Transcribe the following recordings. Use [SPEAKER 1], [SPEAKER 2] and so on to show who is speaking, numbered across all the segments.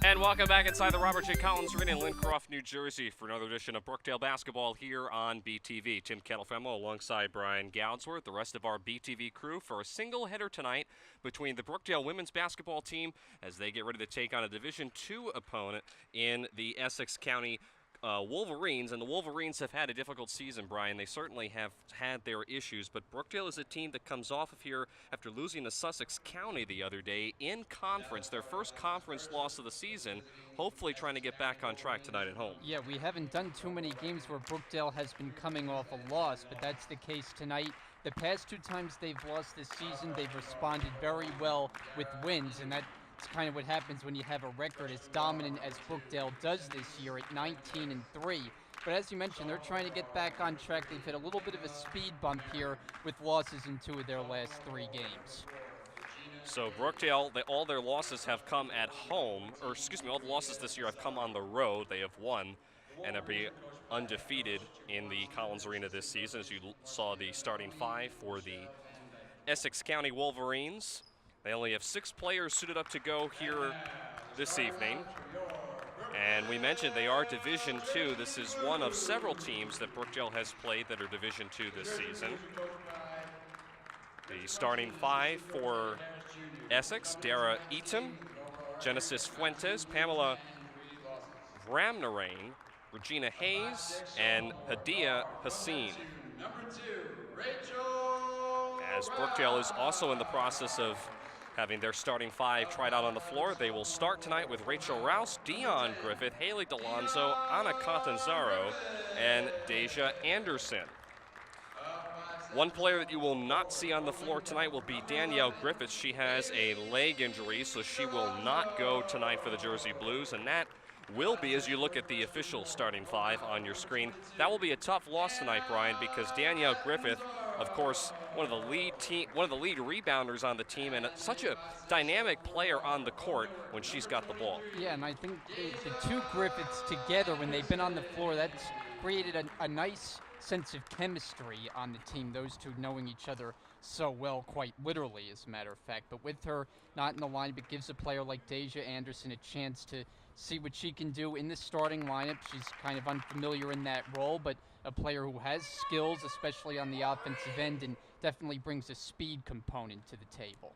[SPEAKER 1] And welcome back inside the Robert J. Collins Arena in Lincroft, New Jersey for another edition of Brookdale Basketball here on BTV. Tim Kettlefemo alongside Brian Goudsworth, the rest of our BTV crew for a single header tonight between the Brookdale women's basketball team as they get ready to take on a Division II opponent in the Essex County Wolverines, and the Wolverines have had a difficult season, Brian. They certainly have had their issues, but Brookdale is a team that comes off of here after losing to Sussex County the other day in conference, their first conference loss of the season, hopefully trying to get back on track tonight at home.
[SPEAKER 2] Yeah, we haven't done too many games where Brookdale has been coming off a loss, but that's the case tonight. The past two times they've lost this season, they've responded very well with wins, and that's kind of what happens when you have a record as dominant as Brookdale does this year at 19-3. But as you mentioned, they're trying to get back on track. They've hit a little bit of a speed bump here with losses in two of their last three games.
[SPEAKER 1] So Brookdale, all their losses have come at home, or excuse me, all the losses this year have come on the road. They have won and have been undefeated in the Collins Arena this season, as you saw the starting five for the Essex County Wolverines. They only have 6 players suited up to go here this evening. And we mentioned they are Division II. This is one of several teams that Brookdale has played that are Division II this season. The starting five for Essex: Dara Eaton, Genesis Fuentes, Pamela Ramnarain, Regina Hayes, and Hadia Hassin. As Brookdale is also in the process of having their starting five tried out on the floor, they will start tonight with Rachel Rouse, Dion Griffith, Haley DeLonzo, Anna Catanzaro, and Deja Anderson. One player that you will not see on the floor tonight will be Danielle Griffiths. She has a leg injury, so she will not go tonight for the Jersey Blues, and that will be, as you look at the official starting five on your screen, that will be a tough loss tonight, Brian, because Danielle Griffith, of course, one of the lead rebounders on the team, and such a dynamic player on the court when she's got the ball.
[SPEAKER 2] Yeah, and I think the two Griffiths together, when they've been on the floor, that's created a nice sense of chemistry on the team, those two knowing each other so well, quite literally, as a matter of fact. But with her not in the lineup, it gives a player like Deja Anderson a chance to see what she can do in the starting lineup. She's kind of unfamiliar in that role, but a player who has skills, especially on the offensive end, and definitely brings a speed component to the table.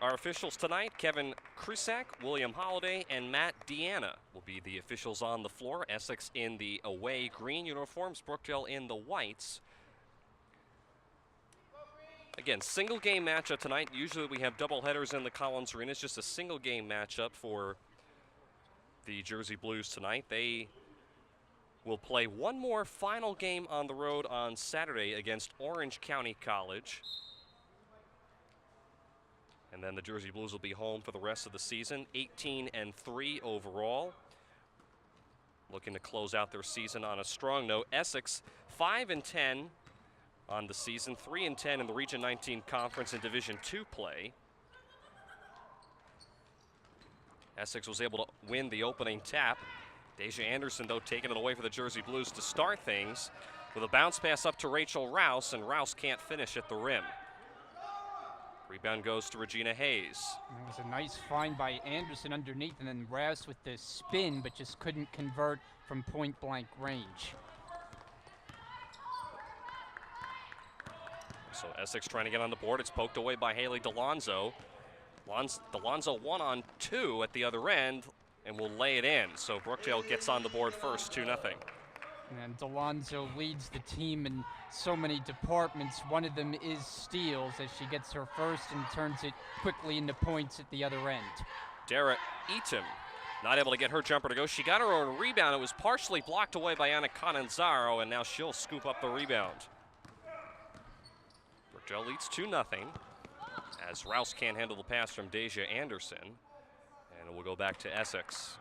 [SPEAKER 1] Our officials tonight: Kevin Krisak, William Holliday, and Matt Deanna will be the officials on the floor. Essex in the away green uniforms, Brookdale in the whites. Again, single game matchup tonight. Usually we have double headers in the Collins Arena. It's just a single game matchup for the Jersey Blues tonight. They will play one more final game on the road on Saturday against Orange County College. And then the Jersey Blues will be home for the rest of the season, 18-3 overall. Looking to close out their season on a strong note. Essex 5-10 on the season, 3-10 in the Region 19 Conference and Division II play. Essex was able to win the opening tap. Deja Anderson, though, taking it away for the Jersey Blues to start things with a bounce pass up to Rachel Rouse, and Rouse can't finish at the rim. Rebound goes to Regina Hayes.
[SPEAKER 2] It was a nice find by Anderson underneath, and then Rouse with the spin, but just couldn't convert from point-blank range.
[SPEAKER 1] So Essex trying to get on the board. It's poked away by Haley DeLonzo. DeLonzo 1-on-2 at the other end and will lay it in. So Brookdale gets on the board first, 2-0.
[SPEAKER 2] And DeLonzo leads the team in so many departments. One of them is steals, as she gets her first and turns it quickly into points at the other end.
[SPEAKER 1] Dara Eaton not able to get her jumper to go. She got her own rebound. It was partially blocked away by Anna Catanzaro, and now she'll scoop up the rebound. Brookdale leads 2-0 as Rouse can't handle the pass from Deja Anderson, and it will go back to Essex.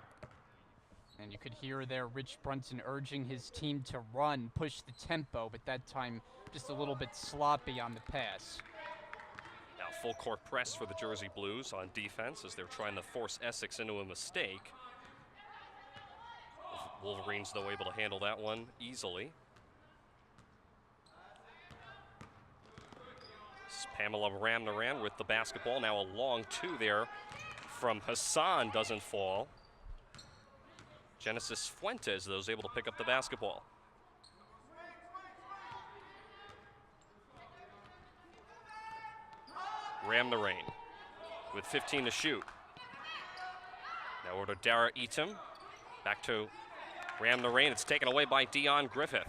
[SPEAKER 2] And you could hear there Rich Brunson urging his team to run, push the tempo, but that time just a little bit sloppy on the pass.
[SPEAKER 1] Now full court press for the Jersey Blues on defense as they're trying to force Essex into a mistake. Wolverines, though, able to handle that one easily. This is Pamela Ramnaran with the basketball. Now a long two there from Hassan doesn't fall. Genesis Fuentes, though, is able to pick up the basketball. Ram the rain with 15 to shoot. Now over to Dara Eatum. Back to Ram the rain. It's taken away by Dion Griffith.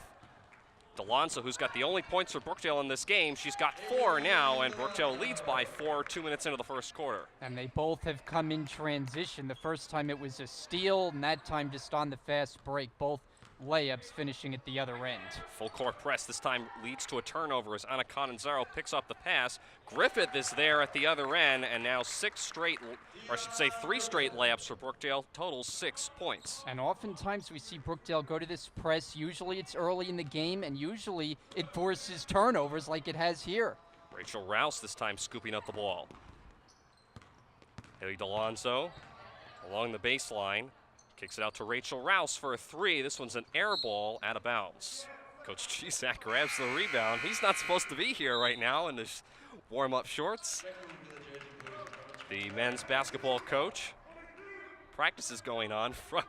[SPEAKER 1] Delonzo, who's got the only points for Brookdale in this game, she's got 4 now, and Brookdale leads by 4 2 minutes into the first quarter.
[SPEAKER 2] And they both have come in transition. The first time it was a steal, and that time just on the fast break. Both layups finishing at the other end.
[SPEAKER 1] Full court press this time leads to a turnover as Ana Cananzaro picks up the pass. Griffith is there at the other end, and now 3 straight layups for Brookdale, totals 6 points.
[SPEAKER 2] And oftentimes we see Brookdale go to this press. Usually it's early in the game, and usually it forces turnovers like it has here.
[SPEAKER 1] Rachel Rouse this time scooping up the ball. Haley Delonzo along the baseline. Kicks it out to Rachel Rouse for a 3. This one's an air ball out of bounds. Coach Chisak grabs the rebound. He's not supposed to be here right now in his warm-up shorts. The men's basketball coach. Practice is going on from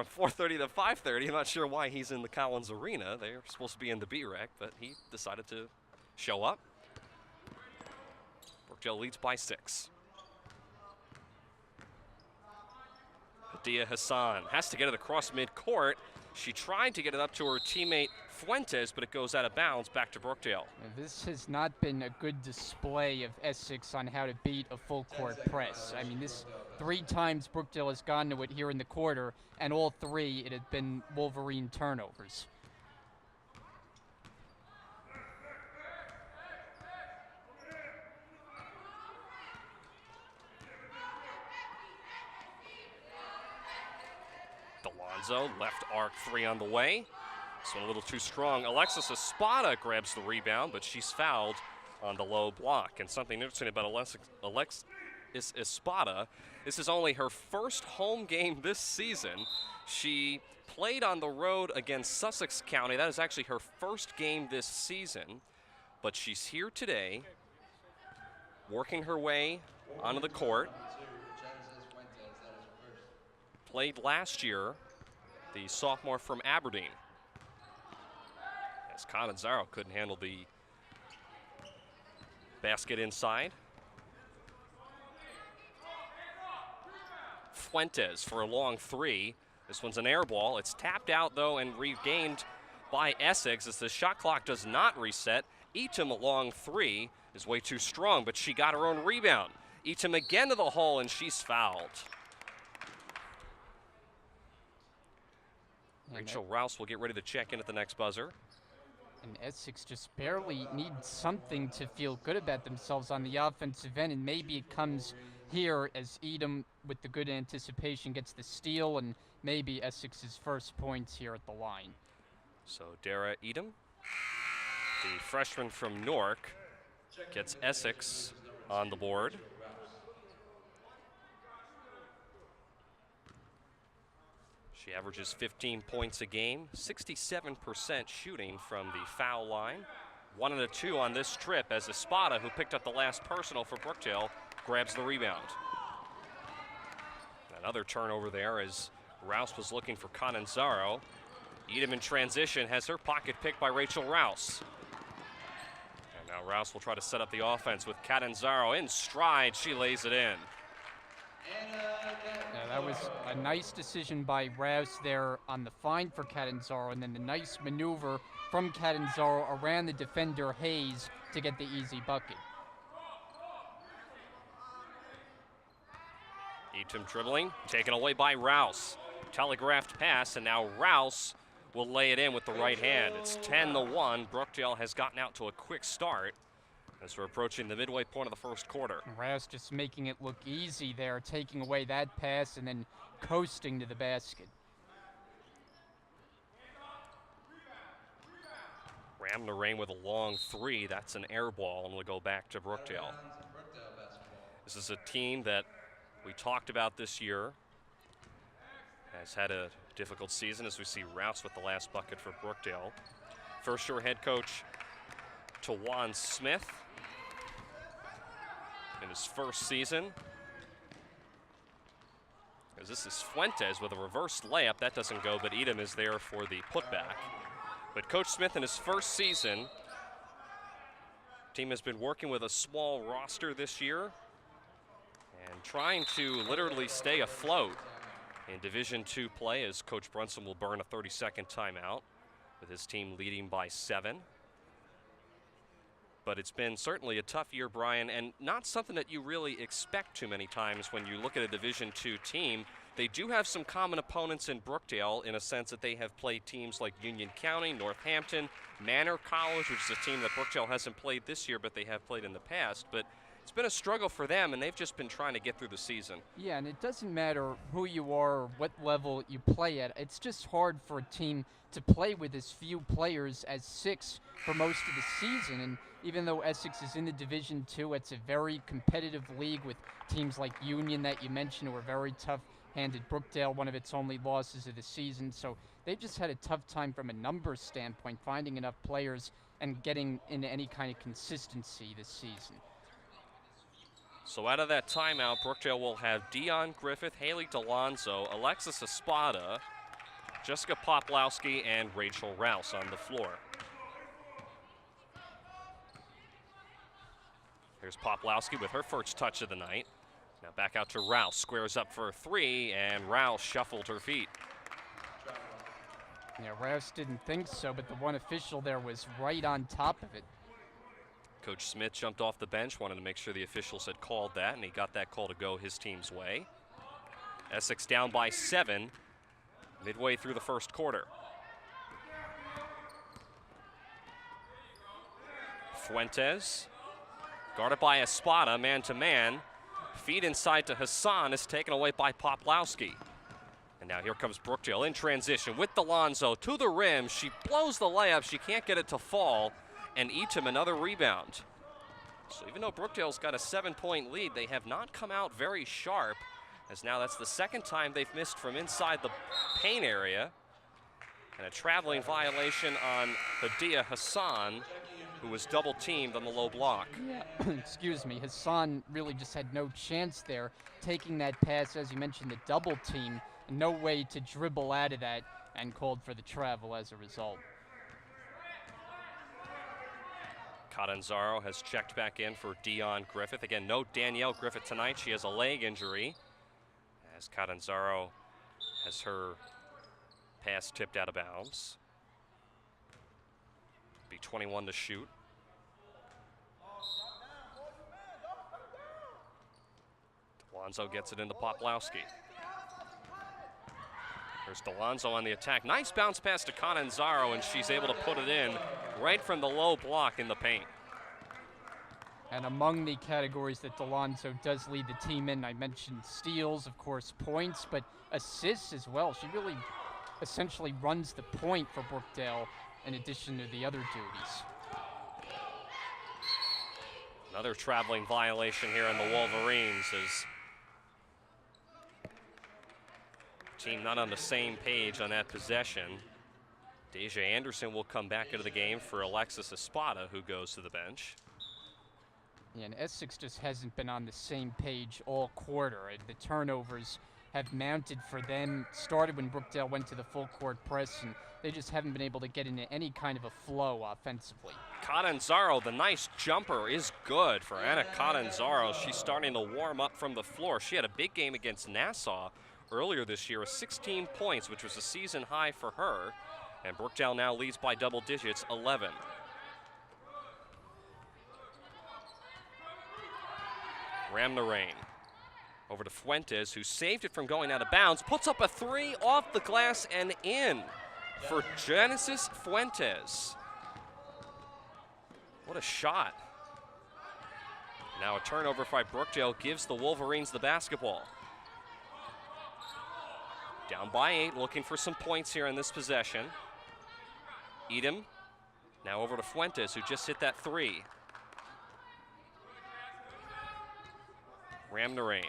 [SPEAKER 1] 4:30 to 5:30. I'm not sure why he's in the Collins Arena. They're supposed to be in the B-Rec, but he decided to show up. Brookdale leads by 6. Dia Hassan has to get it across midcourt. She tried to get it up to her teammate Fuentes, but it goes out of bounds back to Brookdale.
[SPEAKER 2] This has not been a good display of Essex on how to beat a full court press. I mean, this 3 times Brookdale has gone to it here in the quarter, and all 3 it had been Wolverine turnovers.
[SPEAKER 1] Delonzo, left arc 3 on the way. This one a little too strong. Alexis Espada grabs the rebound, but she's fouled on the low block. And something interesting about Alexis Espada, this is only her first home game this season. She played on the road against Sussex County. That is actually her first game this season. But she's here today, working her way onto the court. Played last year, the sophomore from Aberdeen. As Cananzaro couldn't handle the basket inside. Fuentes for a long 3. This one's an air ball. It's tapped out, though, and regained by Essex as the shot clock does not reset. Eatum, a long 3, is way too strong, but she got her own rebound. Eatum again to the hole, and she's fouled. Rachel Rouse will get ready to check in at the next buzzer.
[SPEAKER 2] And Essex just barely needs something to feel good about themselves on the offensive end, and maybe it comes here as Edom, with the good anticipation, gets the steal, and maybe Essex's first points here at the line.
[SPEAKER 1] So Dara Edom, the freshman from Newark, gets Essex on the board. She averages 15 points a game, 67% shooting from the foul line. 1 and a 2 on this trip as Espada, who picked up the last personal for Brookdale, grabs the rebound. Another turnover there as Rouse was looking for Cananzaro. Edom in transition has her pocket picked by Rachel Rouse. And now Rouse will try to set up the offense with Cananzaro in stride. She lays it in.
[SPEAKER 2] Yeah, that was a nice decision by Rouse there on the find for Catanzaro, and then the nice maneuver from Catanzaro around the defender Hayes to get the easy bucket.
[SPEAKER 1] Eatum dribbling, taken away by Rouse. Telegraphed pass, and now Rouse will lay it in with the right hand. It's 10-1. Brookdale has gotten out to a quick start as we're approaching the midway point of the first quarter.
[SPEAKER 2] Rouse just making it look easy there, taking away that pass and then coasting to the basket.
[SPEAKER 1] Ram the rain with a long 3. That's an air ball, and we'll go back to Brookdale. This is a team that we talked about this year. Has had a difficult season as we see Rouse with the last bucket for Brookdale. First-year head coach Tawan Smith in his first season. as this is Fuentes with a reverse layup. That doesn't go, but Edom is there for the putback. But Coach Smith in his first season, team has been working with a small roster this year and trying to literally stay afloat in Division II play, as Coach Brunson will burn a 30-second timeout with his team leading by 7. But it's been certainly a tough year, Brian, and not something that you really expect too many times when you look at a Division II team. They do have some common opponents in Brookdale in a sense that they have played teams like Union County, Northampton, Manor College, which is a team that Brookdale hasn't played this year, but they have played in the past. But it's been a struggle for them, and they've just been trying to get through the season. Yeah,
[SPEAKER 2] and it doesn't matter who you are or what level you play at. It's just hard for a team to play with as few players as 6 for most of the season. And even though Essex is in the Division II, it's a very competitive league with teams like Union that you mentioned who are very tough-handed. Brookdale, one of its only losses of the season. So they've just had a tough time from a numbers standpoint, finding enough players and getting into any kind of consistency this season.
[SPEAKER 1] So out of that timeout, Brookdale will have Dion Griffith, Haley DeLonzo, Alexis Espada, Jessica Poplowski, and Rachel Rouse on the floor. Here's Poplowski with her first touch of the night. Now back out to Rouse, squares up for a 3, and Rouse shuffled her feet.
[SPEAKER 2] Yeah, Rouse didn't think so, but the one official there was right on top of it.
[SPEAKER 1] Coach Smith jumped off the bench, wanted to make sure the officials had called that, and he got that call to go his team's way. Essex down by 7 midway through the first quarter. Fuentes, guarded by Espada, man-to-man. Feed inside to Hassan is taken away by Poplowski. And now here comes Brookdale in transition with DeLonzo to the rim. She blows the layup. She can't get it to fall. And Eaton another rebound. So even though Brookdale's got a 7-point lead, they have not come out very sharp, as now that's the second time they've missed from inside the paint area. And a traveling violation on Hadia Hassan, who was double teamed on the low block.
[SPEAKER 2] Yeah, excuse me, Hassan really just had no chance there, taking that pass, as you mentioned, the double team, and no way to dribble out of that, and called for the travel as a result.
[SPEAKER 1] Catanzaro has checked back in for Dion Griffith. Again, no Danielle Griffith tonight. She has a leg injury, as Catanzaro has her pass tipped out of bounds. Be 21 to shoot. DeLonzo gets it into Poplowski. There's DeLonzo on the attack. Nice bounce pass to Catanzaro, and she's able to put it in right from the low block in the paint.
[SPEAKER 2] And among the categories that DeLonzo does lead the team in, I mentioned steals, of course, points, but assists as well. She really essentially runs the point for Brookdale in addition to the other duties.
[SPEAKER 1] Another traveling violation here on the Wolverines, as team not on the same page on that possession. Deja Anderson will come back into the game for Alexis Espada, who goes to the bench.
[SPEAKER 2] Yeah, and Essex just hasn't been on the same page all quarter. The turnovers have mounted for them. Started when Brookdale went to the full court press, and they just haven't been able to get into any kind of a flow offensively.
[SPEAKER 1] Catanzaro, the nice jumper is good for Anna Catanzaro. She's starting to warm up from the floor. She had a big game against Nassau earlier this year, 16 points, which was a season high for her. And Brookdale now leads by double digits, 11. Ram the rain. Over to Fuentes, who saved it from going out of bounds, puts up a 3 off the glass and in for Genesis Fuentes. What a shot. Now a turnover by Brookdale gives the Wolverines the basketball. Down by 8, looking for some points here in this possession. Edom, now over to Fuentes, who just hit that 3. Ram the rain.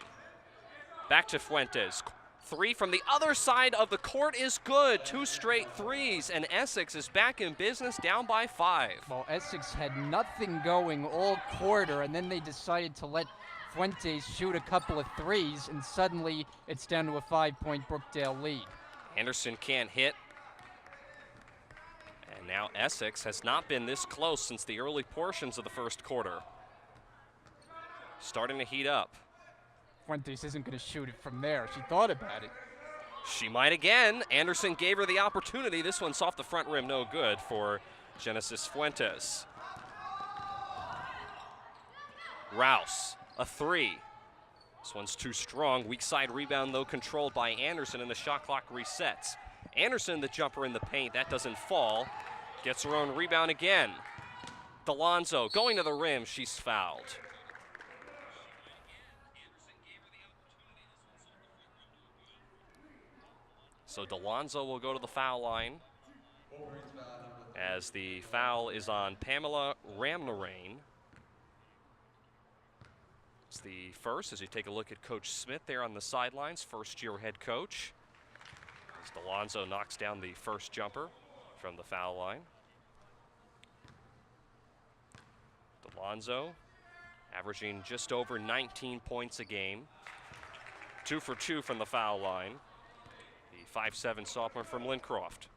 [SPEAKER 1] Back to Fuentes. Three from the other side of the court is good. 2 straight threes, and Essex is back in business, down by 5.
[SPEAKER 2] Well, Essex had nothing going all quarter, and then they decided to let Fuentes shoot a couple of threes, and suddenly it's down to a 5-point Brookdale lead.
[SPEAKER 1] Anderson can't hit. And now Essex has not been this close since the early portions of the first quarter. Starting to heat up.
[SPEAKER 2] Fuentes isn't going to shoot it from there. She thought about it.
[SPEAKER 1] She might again. Anderson gave her the opportunity. This one's off the front rim, no good for Genesis Fuentes. Rouse, a 3. This one's too strong. Weak side rebound, though, controlled by Anderson, and the shot clock resets. Anderson, the jumper in the paint, that doesn't fall. Gets her own rebound again. Delonzo going to the rim. She's fouled. So Delonzo will go to the foul line as the foul is on Pamela Ramnarain. It's the first as you take a look at Coach Smith there on the sidelines, first-year head coach. As Delonzo knocks down the first jumper from the foul line. Delonzo averaging just over 19 points a game. 2 for 2 from the foul line. The 5'7" sophomore from Lincroft.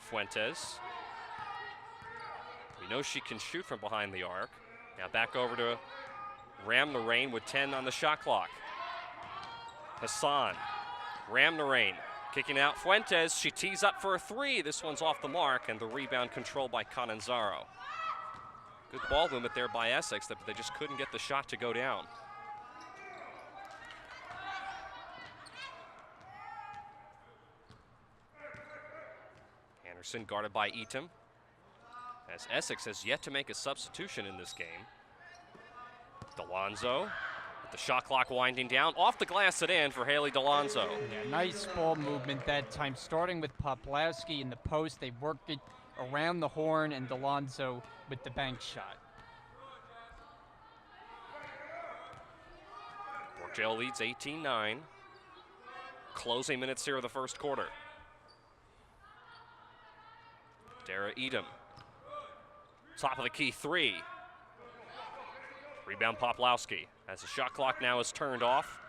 [SPEAKER 1] Fuentes. We know she can shoot from behind the arc. Now back over to Ramnarain with 10 on the shot clock. Hassan, Ramnarain kicking out Fuentes. She tees up for a 3. This one's off the mark, and the rebound controlled by Cananzaro. Good ball movement there by Essex, but they just couldn't get the shot to go down. Anderson guarded by Eaton, as Essex has yet to make a substitution in this game. Delonzo. The shot clock winding down, off the glass and in for Haley Delonzo.
[SPEAKER 2] Yeah, nice ball movement that time, starting with Poplawski in the post. They worked it around the horn, and Delonzo with the bank shot.
[SPEAKER 1] Brookdale leads 18-9. Closing minutes here of the first quarter. Dara Edom. Top of the key 3. Rebound Poplawski. As the shot clock now is turned off.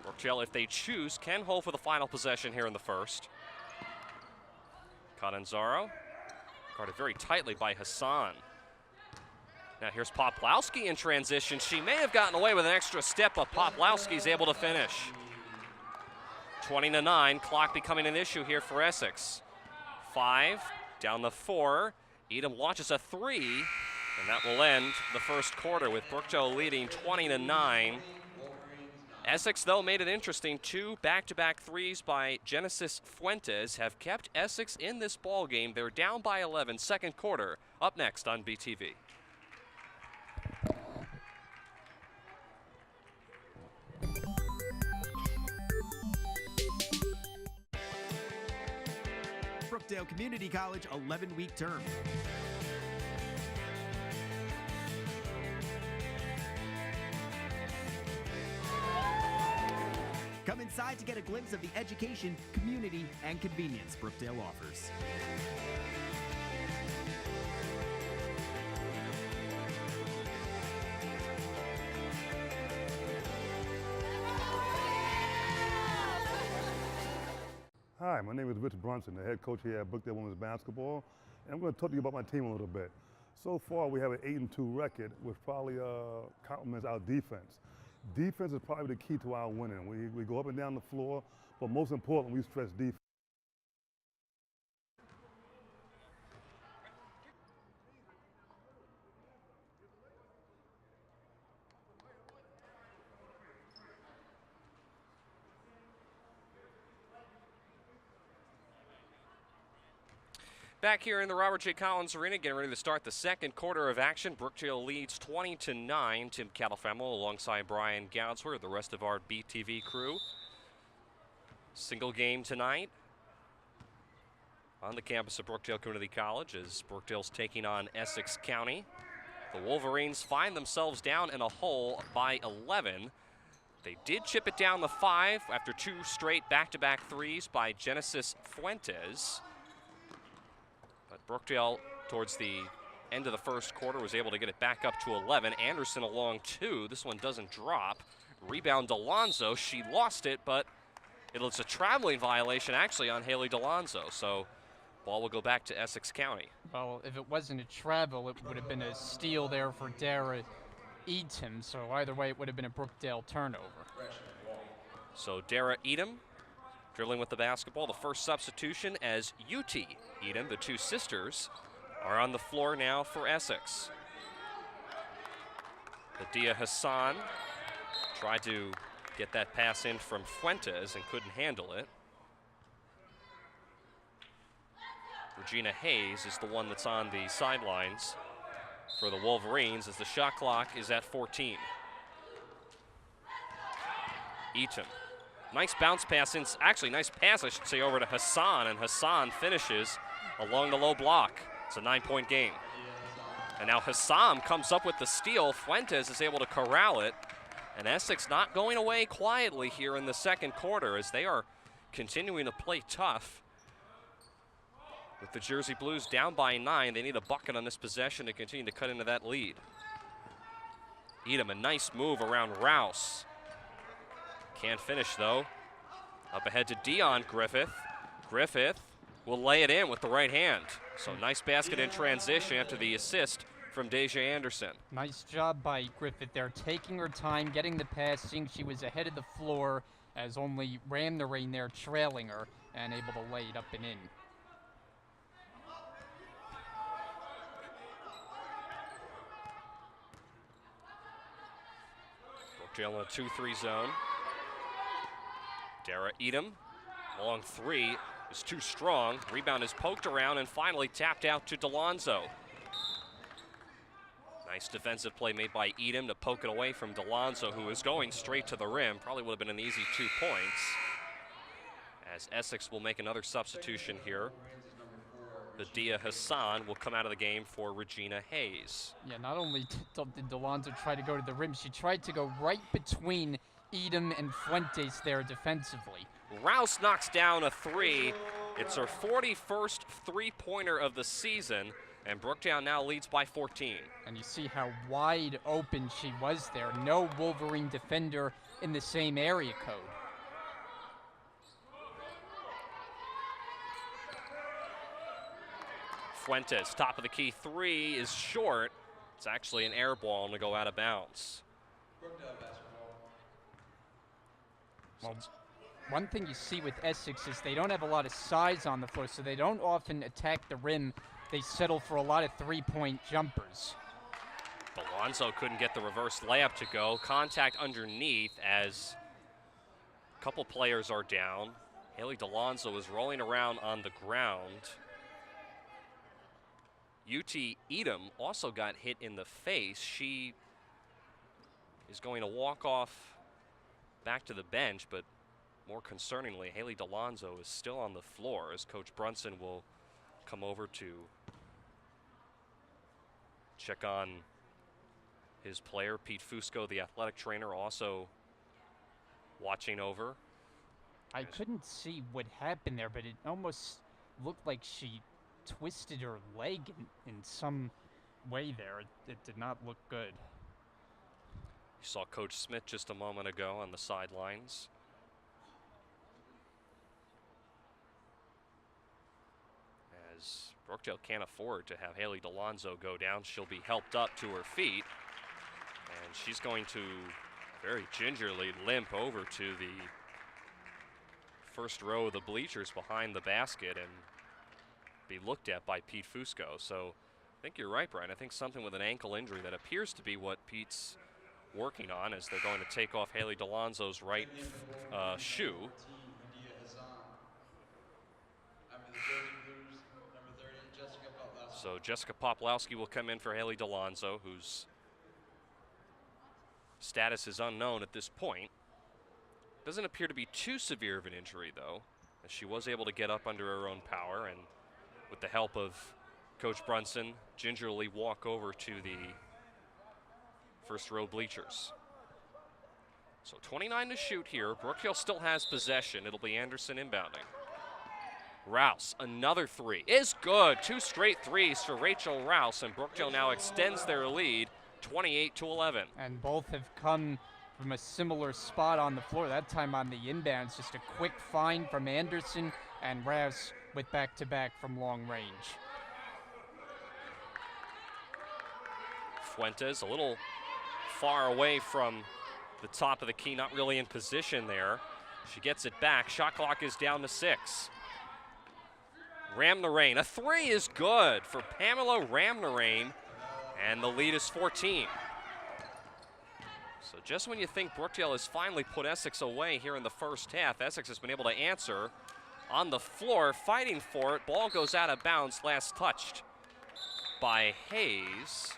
[SPEAKER 1] Brookdale, if they choose, can hold for the final possession here in the first. Cananzaro guarded very tightly by Hassan. Now here's Poplawski in transition. She may have gotten away with an extra step, but Poplawski's able to finish. 20-9, clock becoming an issue here for Essex. 5, down the 4. Edom launches a 3. And that will end the first quarter with Brookdale leading 20-9. Essex, though, made it interesting. 2 back-to-back threes by Genesis Fuentes have kept Essex in this ball game. They're down by 11, second quarter. Up next on BTV.
[SPEAKER 3] Brookdale Community College 11-week term. Come inside to get a glimpse of the education, community, and convenience Brookdale offers.
[SPEAKER 4] Hi, my name is Rich Brunson, the head coach here at Brookdale Women's Basketball, and I'm going to talk to you about my team a little bit. So far, we have an 8-2 record, which probably complements our defense. Defense is probably the key to our winning. We go up and down the floor, but most importantly, we stress defense.
[SPEAKER 1] Back here in the Robert J. Collins Arena, getting ready to start the second quarter of action. Brookdale leads 20-9. Tim Catalfamo alongside Brian Goudsworth, the rest of our BTV crew. Single game tonight. on the campus of Brookdale Community College as Brookdale's taking on Essex County. The Wolverines find themselves down in a hole by 11. They did chip it down the 5 after 2 straight back-to-back threes by Genesis Fuentes. But Brookdale, towards the end of the first quarter, was able to get it back up to 11. Anderson along 2. This one doesn't drop. Rebound DeLonzo. She lost it, but it's a traveling violation actually on Haley DeLonzo. So ball will go back to Essex County.
[SPEAKER 2] Well, if it wasn't a travel, it would have been a steal there for Dara Edom. So either way, it would have been a Brookdale turnover.
[SPEAKER 1] So Dara Edom dribbling with the basketball. The first substitution as UT Edom, the two sisters, are on the floor now for Essex. Adia Hassan tried to get that pass in from Fuentes and couldn't handle it. Regina Hayes is the one that's on the sidelines for the Wolverines as the shot clock is at 14. Eaton. Nice bounce pass, nice pass I should say, over to Hassan, and Hassan finishes along the low block. It's a 9-point game. And now Hassan comes up with the steal. Fuentes is able to corral it. And Essex not going away quietly here in the second quarter as they are continuing to play tough. With the Jersey Blues down by 9, they need a bucket on this possession to continue to cut into that lead. Edom, a nice move around Rouse. Can't finish though. Up ahead to Dion Griffith. Griffith will lay it in with the right hand. So nice basket in transition after the assist from Deja Anderson.
[SPEAKER 2] Nice job by Griffith there, taking her time, getting the pass, seeing she was ahead of the floor as only Ram the Rain there trailing her and able to lay it up and in.
[SPEAKER 1] Brookdale in a 2-3 zone. Dara Edom, long 3 is too strong. Rebound is poked around and finally tapped out to DeLonzo. Nice defensive play made by Edom to poke it away from DeLonzo, who is going straight to the rim. Probably would have been an easy 2 points. As Essex will make another substitution here. Adia Hassan will come out of the game for Regina Hayes.
[SPEAKER 2] Yeah, not only did DeLonzo try to go to the rim, she tried to go right between Edom and Fuentes there defensively.
[SPEAKER 1] Rouse knocks down a 3. It's her 41st three-pointer of the season, and Brookdale now leads by 14.
[SPEAKER 2] And you see how wide open she was there. No Wolverine defender in the same area code.
[SPEAKER 1] Fuentes, top of the key 3 is short. It's actually an air ball and to go out of bounds.
[SPEAKER 2] Well, one thing you see with Essex is they don't have a lot of size on the floor, so they don't often attack the rim. They settle for a lot of three-point jumpers.
[SPEAKER 1] Alonso couldn't get the reverse layup to go. Contact underneath as a couple players are down. Haley DeLonzo is rolling around on the ground. UT Edom also got hit in the face. She is going to walk off back to the bench, but more concerningly, Haley DeLonzo is still on the floor as Coach Brunson will come over to check on his player. Pete Fusco, the athletic trainer, also watching over.
[SPEAKER 2] I couldn't see what happened there, but it almost looked like she twisted her leg in some way there. It did not look good.
[SPEAKER 1] You saw Coach Smith just a moment ago on the sidelines. As Brookdale can't afford to have Haley DeLonzo go down, she'll be helped up to her feet. And she's going to very gingerly limp over to the first row of the bleachers behind the basket and be looked at by Pete Fusco. So I think you're right, Brian. I think something with an ankle injury that appears to be what Pete's working on as they're going to take off Haley DeLonzo's right shoe. So Jessica Poplowski will come in for Haley DeLonzo, whose status is unknown at this point. Doesn't appear to be too severe of an injury, though, as she was able to get up under her own power and with the help of Coach Brunson, gingerly walk over to the first row bleachers. So 29 to shoot here. Brookdale still has possession. It'll be Anderson inbounding. Rouse, another three, is good. 2 straight threes for Rachel Rouse, and Brookdale now extends their lead 28-11.
[SPEAKER 2] And both have come from a similar spot on the floor, that time on the inbounds. Just a quick find from Anderson, and Rouse with back-to-back from long range.
[SPEAKER 1] Fuentes a little far away from the top of the key, not really in position there. She gets it back. Shot clock is down to 6. Ramnarain, a three is good for Pamela Ramnarain, and the lead is 14. So just when you think Brookdale has finally put Essex away here in the first half, Essex has been able to answer on the floor, fighting for it. Ball goes out of bounds, last touched by Hayes.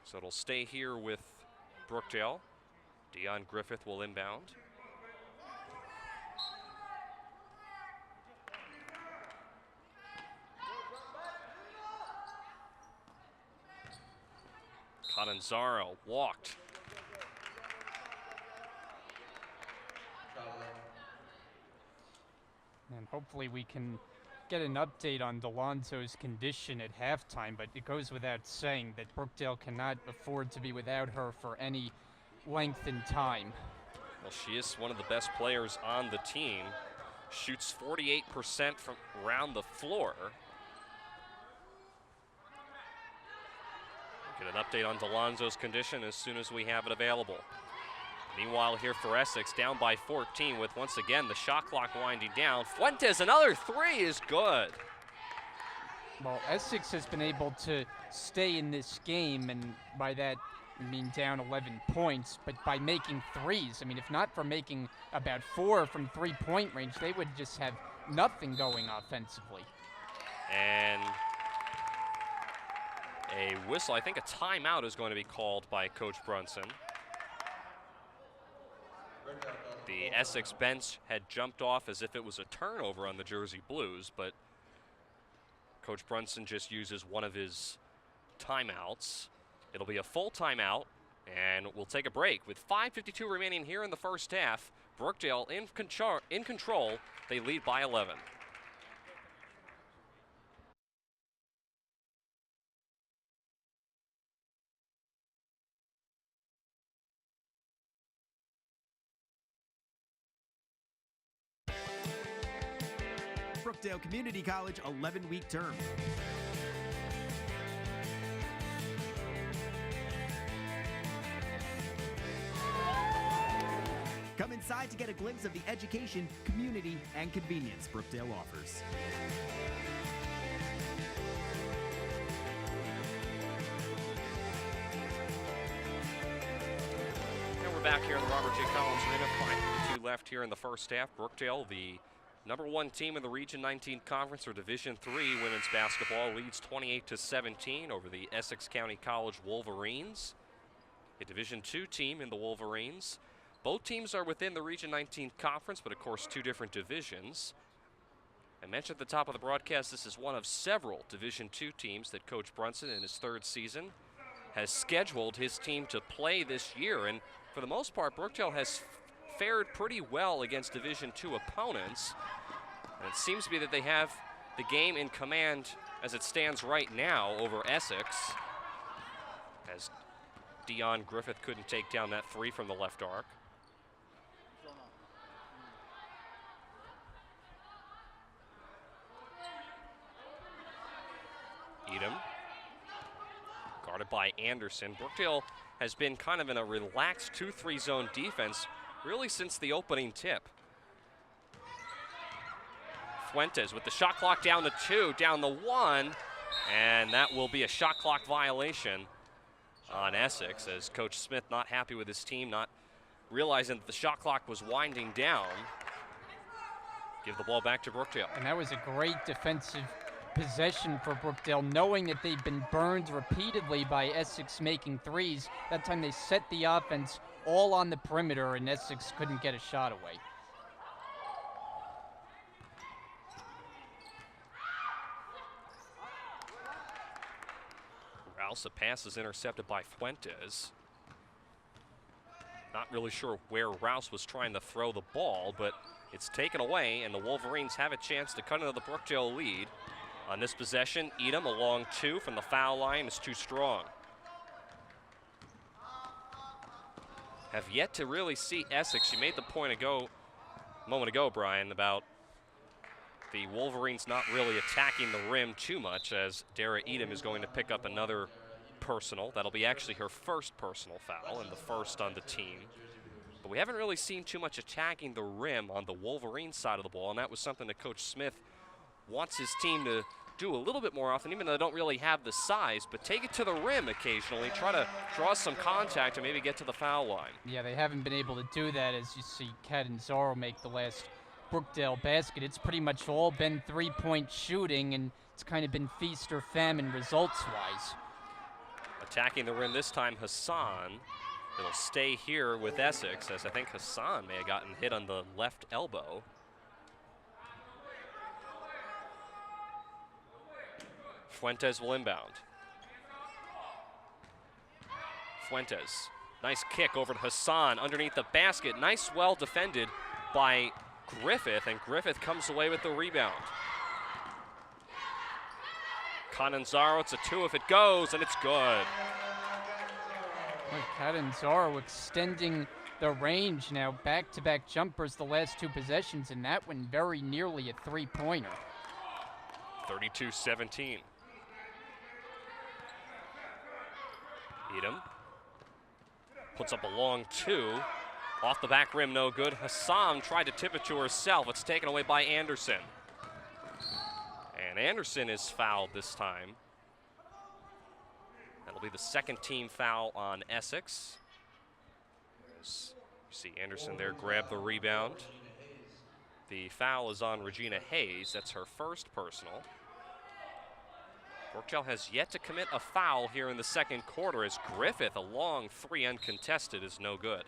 [SPEAKER 1] So it'll stay here with Brookdale. Dion Griffith will inbound. Catanzaro walked.
[SPEAKER 2] And hopefully we can get an update on Delonzo's condition at halftime, but it goes without saying that Brookdale cannot afford to be without her for any length in time.
[SPEAKER 1] Well, she is one of the best players on the team. Shoots 48% from around the floor. Get an update on Delonzo's condition as soon as we have it available. Meanwhile, here for Essex, down by 14 with, once again, the shot clock winding down. Fuentes, another three is good.
[SPEAKER 2] Well, Essex has been able to stay in this game, and by that, I mean down 11 points, but by making threes. I mean, if not for making about 4 from three-point range, they would just have nothing going offensively.
[SPEAKER 1] And a whistle, I think a timeout is going to be called by Coach Brunson. The Essex bench had jumped off as if it was a turnover on the Jersey Blues, but Coach Brunson just uses one of his timeouts. It'll be a full timeout, and we'll take a break. With 5:52 remaining here in the first half, Brookdale in control. They lead by 11.
[SPEAKER 3] Brookdale Community College 11-week term. Come inside to get a glimpse of the education, community, and convenience Brookdale offers.
[SPEAKER 1] And we're back here in the Robert J. Collins Arena. 5:52 left here in the first half. Brookdale, the #1 team in the Region 19 Conference for Division III women's basketball, leads 28-17 over the Essex County College Wolverines. A Division II team in the Wolverines. Both teams are within the Region 19 Conference, but of course 2 different divisions. I mentioned at the top of the broadcast, this is one of several Division II teams that Coach Brunson, in his 3rd season, has scheduled his team to play this year. And for the most part, Brookdale has fared pretty well against Division II opponents. And it seems to be that they have the game in command as it stands right now over Essex, as Dion Griffith couldn't take down that three from the left arc. Edom, guarded by Anderson. Brookdale has been kind of in a relaxed 2-3 zone defense really since the opening tip. Fuentes with the shot clock down to 2, down to 1, and that will be a shot clock violation on Essex, as Coach Smith not happy with his team, not realizing that the shot clock was winding down. Give the ball back to Brookdale.
[SPEAKER 2] And that was a great defensive possession for Brookdale, knowing that they've been burned repeatedly by Essex making threes. That time they set the offense all on the perimeter, and Essex couldn't get a shot away.
[SPEAKER 1] Rouse, a pass is intercepted by Fuentes. Not really sure where Rouse was trying to throw the ball, but it's taken away, and the Wolverines have a chance to cut into the Brookdale lead. On this possession, Edom, a long two from the foul line, is too strong. Have yet to really see Essex. You made the point a moment ago, Brian, about the Wolverines not really attacking the rim too much, as Dara Edom is going to pick up another personal. That'll be actually her first personal foul and the first on the team. But we haven't really seen too much attacking the rim on the Wolverine side of the ball, and that was something that Coach Smith wants his team to do a little bit more often, even though they don't really have the size, but take it to the rim occasionally, try to draw some contact and maybe get to the foul line.
[SPEAKER 2] Yeah, they haven't been able to do that, as you see Catanzaro make the last Brookdale basket. It's pretty much all been three-point shooting, and it's kind of been feast or famine results-wise.
[SPEAKER 1] Attacking the rim this time, Hassan. It'll stay here with Essex, as I think Hassan may have gotten hit on the left elbow. Fuentes will inbound. Fuentes, nice kick over to Hassan underneath the basket. Nice, well defended by Griffith, and Griffith comes away with the rebound. Catanzaro, it's a two if it goes, and it's good.
[SPEAKER 2] Catanzaro extending the range now, back-to-back jumpers the last two possessions, and that one very nearly a three-pointer.
[SPEAKER 1] 32-17. Edom puts up a long two. Off the back rim, no good. Hassan tried to tip it to herself. It's taken away by Anderson. And Anderson is fouled this time. That'll be the second team foul on Essex. As you see Anderson there grab the rebound. The foul is on Regina Hayes. That's her first personal. Brookdale has yet to commit a foul here in the second quarter, as Griffith, a long three uncontested, is no good.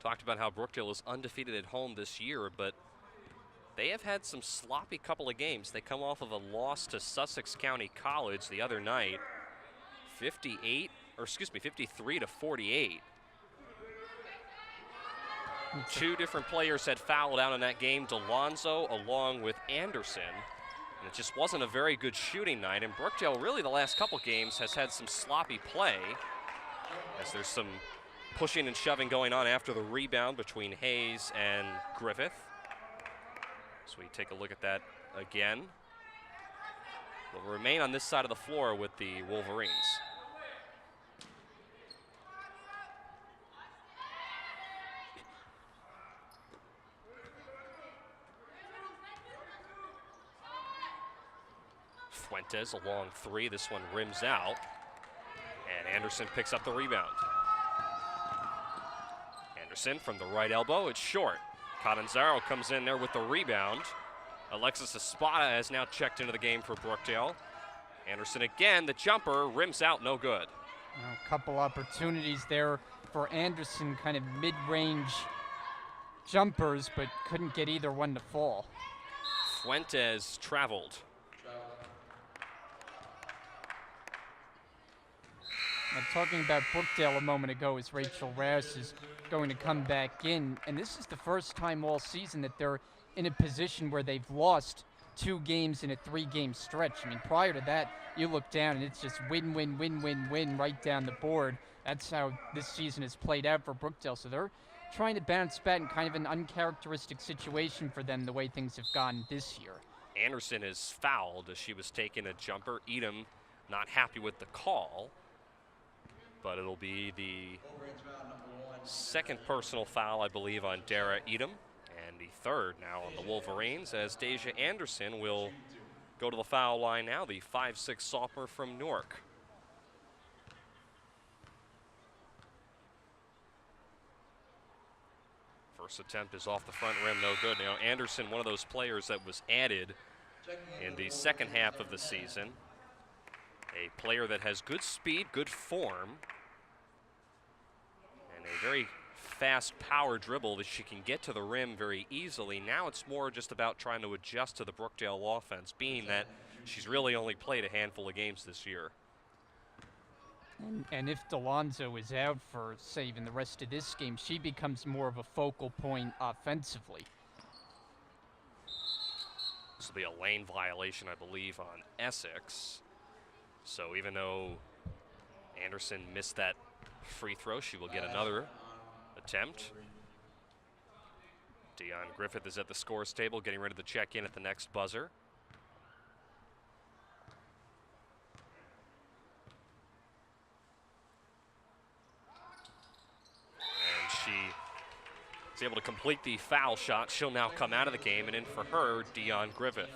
[SPEAKER 1] Talked about how Brookdale is undefeated at home this year, but they have had some sloppy couple of games. They come off of a loss to Sussex County College the other night, 53 to 48. Two different players had fouled out in that game, Delonzo along with Anderson. And it just wasn't a very good shooting night. And Brookdale really the last couple games has had some sloppy play, as there's some pushing and shoving going on after the rebound between Hayes and Griffith. So we take a look at that again. We'll remain on this side of the floor with the Wolverines. Fuentes, a long three. This one rims out. And Anderson picks up the rebound. Anderson from the right elbow. It's short. Catanzaro comes in there with the rebound. Alexis Espada has now checked into the game for Brookdale. Anderson again, the jumper rims out, no good.
[SPEAKER 2] A couple opportunities there for Anderson, kind of mid-range jumpers, but couldn't get either one to fall.
[SPEAKER 1] Fuentes traveled.
[SPEAKER 2] Now, talking about Brookdale a moment ago, as Rachel Rouse is going to come back in, and this is the first time all season that they're in a position where they've lost 2 games in a 3-game stretch. I mean, prior to that, you look down and it's just win, win, win, win, win right down the board. That's how this season has played out for Brookdale. So they're trying to bounce back in kind of an uncharacteristic situation for them, the way things have gone this year.
[SPEAKER 1] Anderson is fouled as she was taking a jumper. Edom not happy with the call, but it'll be the second personal foul, I believe, on Dara Edom, and the third now on the Wolverines, as Deja Anderson will go to the foul line now, the 5'6" sophomore from Newark. First attempt is off the front rim, no good. Now Anderson, one of those players that was added in the second half of the season. A player that has good speed, good form, and a very fast power dribble that she can get to the rim very easily. Now it's more just about trying to adjust to the Brookdale offense, being that she's really only played a handful of games this year.
[SPEAKER 2] And if Delonzo is out for, say, even the rest of this game, she becomes more of a focal point offensively.
[SPEAKER 1] This will be a lane violation, I believe, on Essex. So even though Anderson missed that free throw, she will get another attempt. Dion Griffith is at the scores table, getting ready to check in at the next buzzer. She is able to complete the foul shot. She'll now come out of the game, and in for her, Dion Griffith.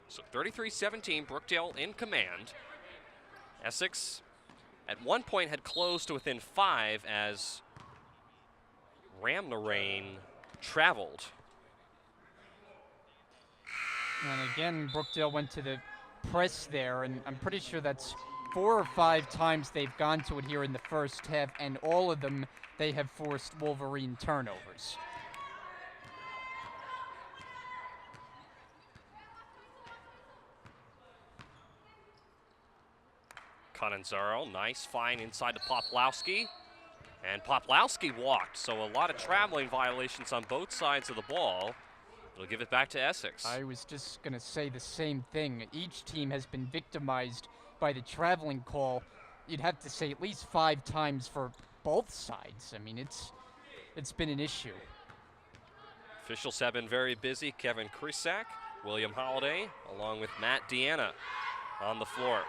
[SPEAKER 1] So 33-17, Brookdale in command. Essex at one point had closed to within 5 as Ramnarain traveled.
[SPEAKER 2] And again, Brookdale went to the press there, and I'm pretty sure that's 4 or 5 times they've gone to it here in the first half, and all of them they have forced Wolverine turnovers.
[SPEAKER 1] Cananzaro, nice find inside to Poplawski, and Poplawski walked, so a lot of traveling violations on both sides of the ball. It'll give it back to Essex.
[SPEAKER 2] I was just going to say the same thing. Each team has been victimized by the traveling call. You'd have to say at least 5 times for both sides. I mean, it's been an issue.
[SPEAKER 1] Officials have been very busy. Kevin Krisak, William Holiday, along with Matt Deanna on the floor.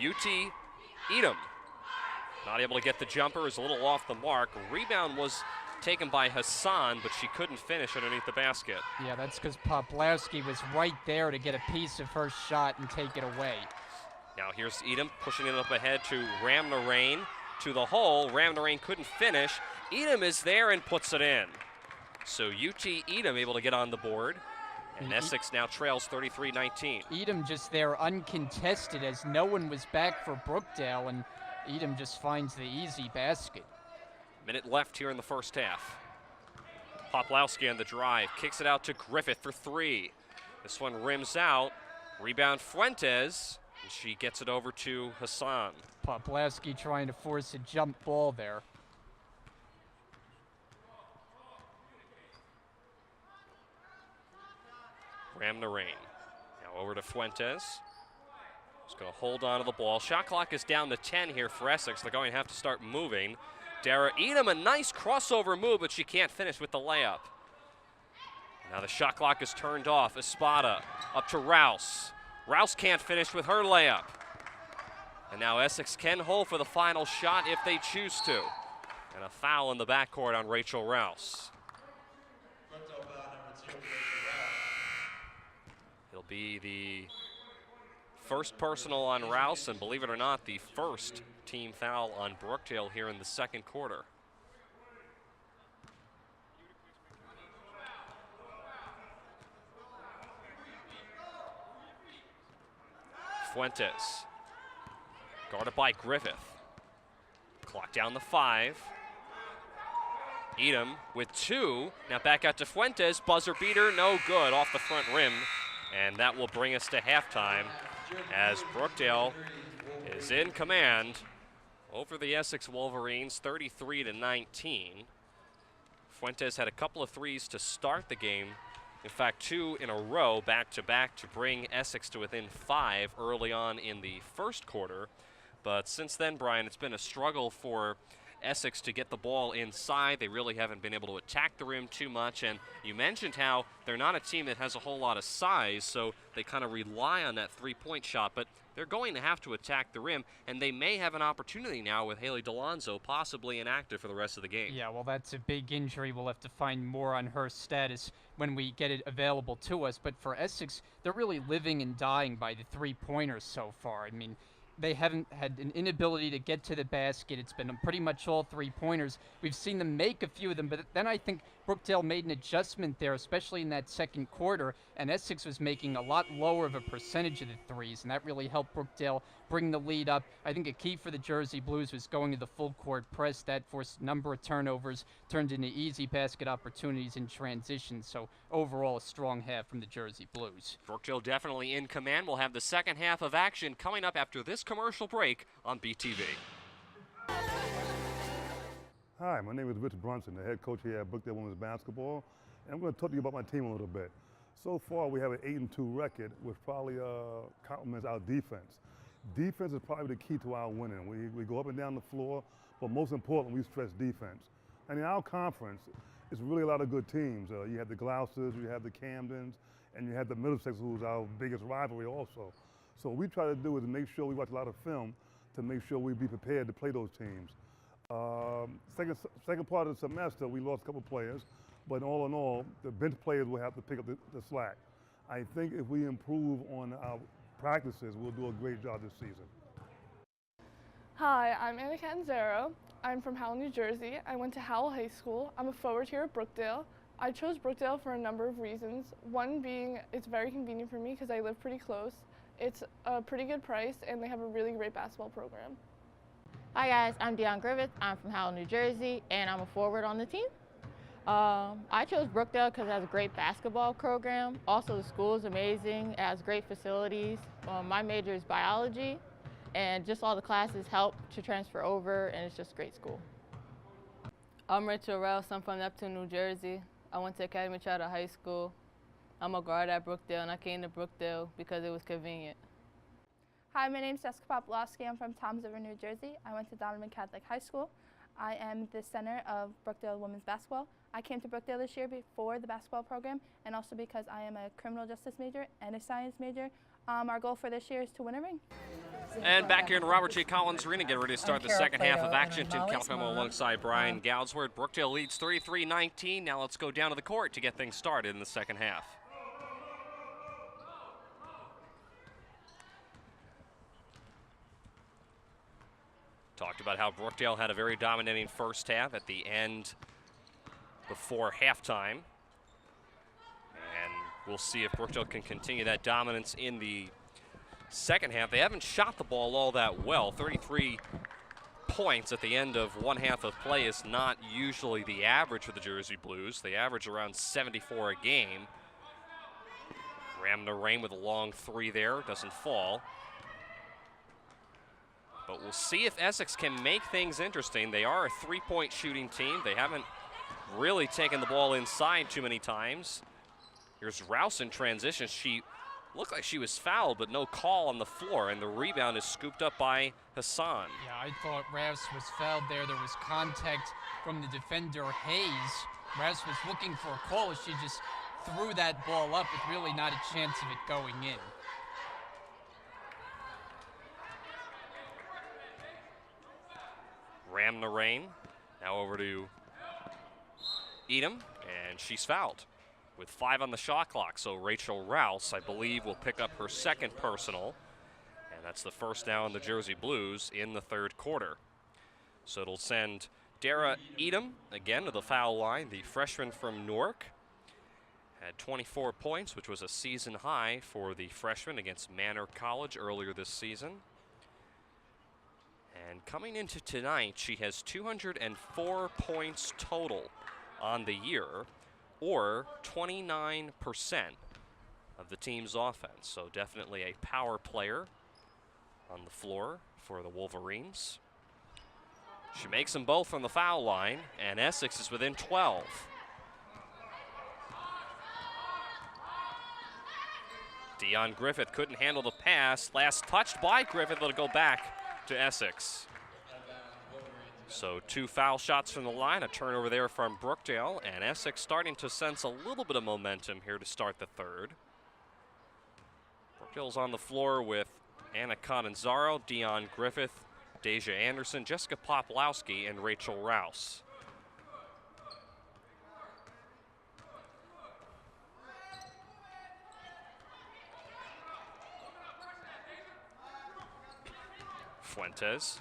[SPEAKER 1] UT Edom not able to get the jumper, is a little off the mark. Rebound was taken by Hassan, but she couldn't finish underneath the basket.
[SPEAKER 2] Yeah, that's because Poplawski was right there to get a piece of her shot and take it away.
[SPEAKER 1] Now here's Edom pushing it up ahead to Ramnarain to the hole. Ramnarain couldn't finish. Edom is there and puts it in. So UT Edom able to get on the board. And Essex now trails 33-19.
[SPEAKER 2] Edom just there uncontested as no one was back for Brookdale, and Edom just finds the easy basket.
[SPEAKER 1] Minute left here in the first half. Poplawski on the drive, kicks it out to Griffith for 3. This one rims out. Rebound Fuentes, and she gets it over to Hassan.
[SPEAKER 2] Poplawski trying to force a jump ball there.
[SPEAKER 1] Ramnarain. Now over to Fuentes. He's going to hold on to the ball. Shot clock is down to 10 here for Essex. They're going to have to start moving. Dara Edom, a nice crossover move, but she can't finish with the layup. Now the shot clock is turned off. Espada up to Rouse. Rouse can't finish with her layup. And now Essex can hold for the final shot if they choose to. And a foul in the backcourt on Rachel Rouse. It'll be the first personal on Rouse, and believe it or not, the first team foul on Brookdale here in the second quarter. Fuentes, guarded by Griffith. Clock down to 5. Edom with 2. Now back out to Fuentes. Buzzer beater, no good, off the front rim. And that will bring us to halftime as Brookdale is in command over the Essex Wolverines, 33-19. Fuentes had a couple of threes to start the game. In fact, 2 in a row, back-to-back, to bring Essex to within 5 early on in the first quarter. But since then, Brian, it's been a struggle for Essex to get the ball inside. They really haven't been able to attack the rim too much, and you mentioned how they're not a team that has a whole lot of size, so they kind of rely on that three-point shot, but they're going to have to attack the rim, and they may have an opportunity now with Haley DeLonzo possibly inactive for the rest of the game.
[SPEAKER 2] Yeah, well, that's a big injury. We'll have to find more on her status when we get it available to us. But for Essex, they're really living and dying by the three-pointers so far. I mean, they haven't had an inability to get to the basket. It's been pretty much all three-pointers. We've seen them make a few of them, but then I think Brookdale made an adjustment there, especially in that second quarter, and Essex was making a lot lower of a percentage of the threes, and that really helped Brookdale bring the lead up. I think a key for the Jersey Blues was going to the full-court press. That forced a number of turnovers, turned into easy basket opportunities in transition, so overall a strong half from the Jersey Blues.
[SPEAKER 1] Brookdale definitely in command. We'll have the second half of action coming up after this commercial break on BTV.
[SPEAKER 4] Hi, my name is Rich Brunson, the head coach here at Brookdale Women's Basketball, and I'm going to talk to you about my team a little bit. So far, we have an 8-2 record, which probably complements our defense. Defense is probably the key to our winning. We go up and down the floor, but most importantly, we stress defense. And in our conference, it's really a lot of good teams. You have the Gloucesters, you have the Camdens, and you have the Middlesex, who's our biggest rivalry also. So what we try to do is make sure we watch a lot of film to make sure we be prepared to play those teams. Second part of the semester, we lost a couple players, but all in all, the bench players will have to pick up the slack. I think if we improve on our practices, we'll do a great job this season.
[SPEAKER 5] Hi, I'm Anna Canzaro. I'm from Howell, New Jersey. I went to Howell High School. I'm a forward here at Brookdale. I chose Brookdale for a number of reasons. One being it's very convenient for me because I live pretty close. It's a pretty good price, and they have a really great basketball program.
[SPEAKER 6] Hi guys, I'm Dion Griffith. I'm from Howell, New Jersey, and I'm a forward on the team. I chose Brookdale because it has a great basketball program. Also, the school is amazing. It has great facilities. My major is biology, and just all the classes help to transfer over, and it's just a great school.
[SPEAKER 7] I'm Rachel Rouse. I'm from Neptune, New Jersey. I went to Academy Charter High School. I'm a guard at Brookdale, and I came to Brookdale because it was convenient.
[SPEAKER 8] Hi, my name is Jessica Popolowski. I'm from Toms River, New Jersey. I went to Donovan Catholic High School. I am the center of Brookdale Women's Basketball. I came to Brookdale this year for the basketball program and also because I am a criminal justice major and a science major. Our goal for this year is to win a ring.
[SPEAKER 1] And back here in Robert J. Collins Arena, get ready to start the second half of action. Tim Calcamo alongside Brian Goudsworth. Brookdale leads 33-19. Now let's go down to the court to get things started in the second half. Talked about how Brookdale had a very dominating first half at the end before halftime. And we'll see if Brookdale can continue that dominance in the second half. They haven't shot the ball all that well. 33 points at the end of one half of play is not usually the average for the Jersey Blues. They average around 74 a game. Ramna Rain with a long three there, doesn't fall. But we'll see if Essex can make things interesting. They are a three-point shooting team. They haven't really taken the ball inside too many times. Here's Rouse in transition. She looked like she was fouled, but no call on the floor, and the rebound is scooped up by Hassan.
[SPEAKER 2] Yeah, I thought Rouse was fouled there. There was contact from the defender, Hayes. Rouse was looking for a call. She just threw that ball up with really not a chance of it going in.
[SPEAKER 1] Ramna Rain now over to Edom, and she's fouled with 5 on the shot clock. So Rachel Rouse, I believe, will pick up her second personal, and that's the first now on the Jersey Blues in the third quarter. So it'll send Dara Edom again to the foul line. The freshman from Newark had 24 points, which was a season high for the freshman against Manor College earlier this season. And coming into tonight, she has 204 points total on the year, or 29% of the team's offense. So definitely a power player on the floor for the Wolverines. She makes them both from the foul line, and Essex is within 12. Dion Griffith couldn't handle the pass. Last touched by Griffith, it'll go back to Essex. So 2 foul shots from the line, a turnover there from Brookdale, and Essex starting to sense a little bit of momentum here to start the third. Brookdale's on the floor with Anna Catanzaro, Dion Griffith, Deja Anderson, Jessica Poplowski, and Rachel Rouse. Fuentes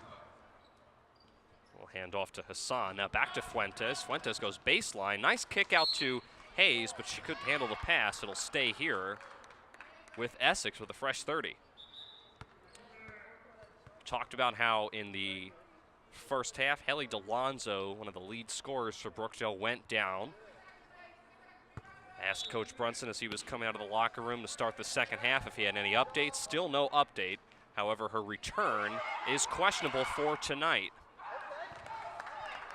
[SPEAKER 1] will hand off to Hassan. Now back to Fuentes. Fuentes goes baseline. Nice kick out to Hayes, but she couldn't handle the pass. It'll stay here with Essex with a fresh 30. Talked about how in the first half, Haley DeLonzo, one of the lead scorers for Brookdale, went down. Asked Coach Brunson as he was coming out of the locker room to start the second half if he had any updates. Still no update. However, her return is questionable for tonight.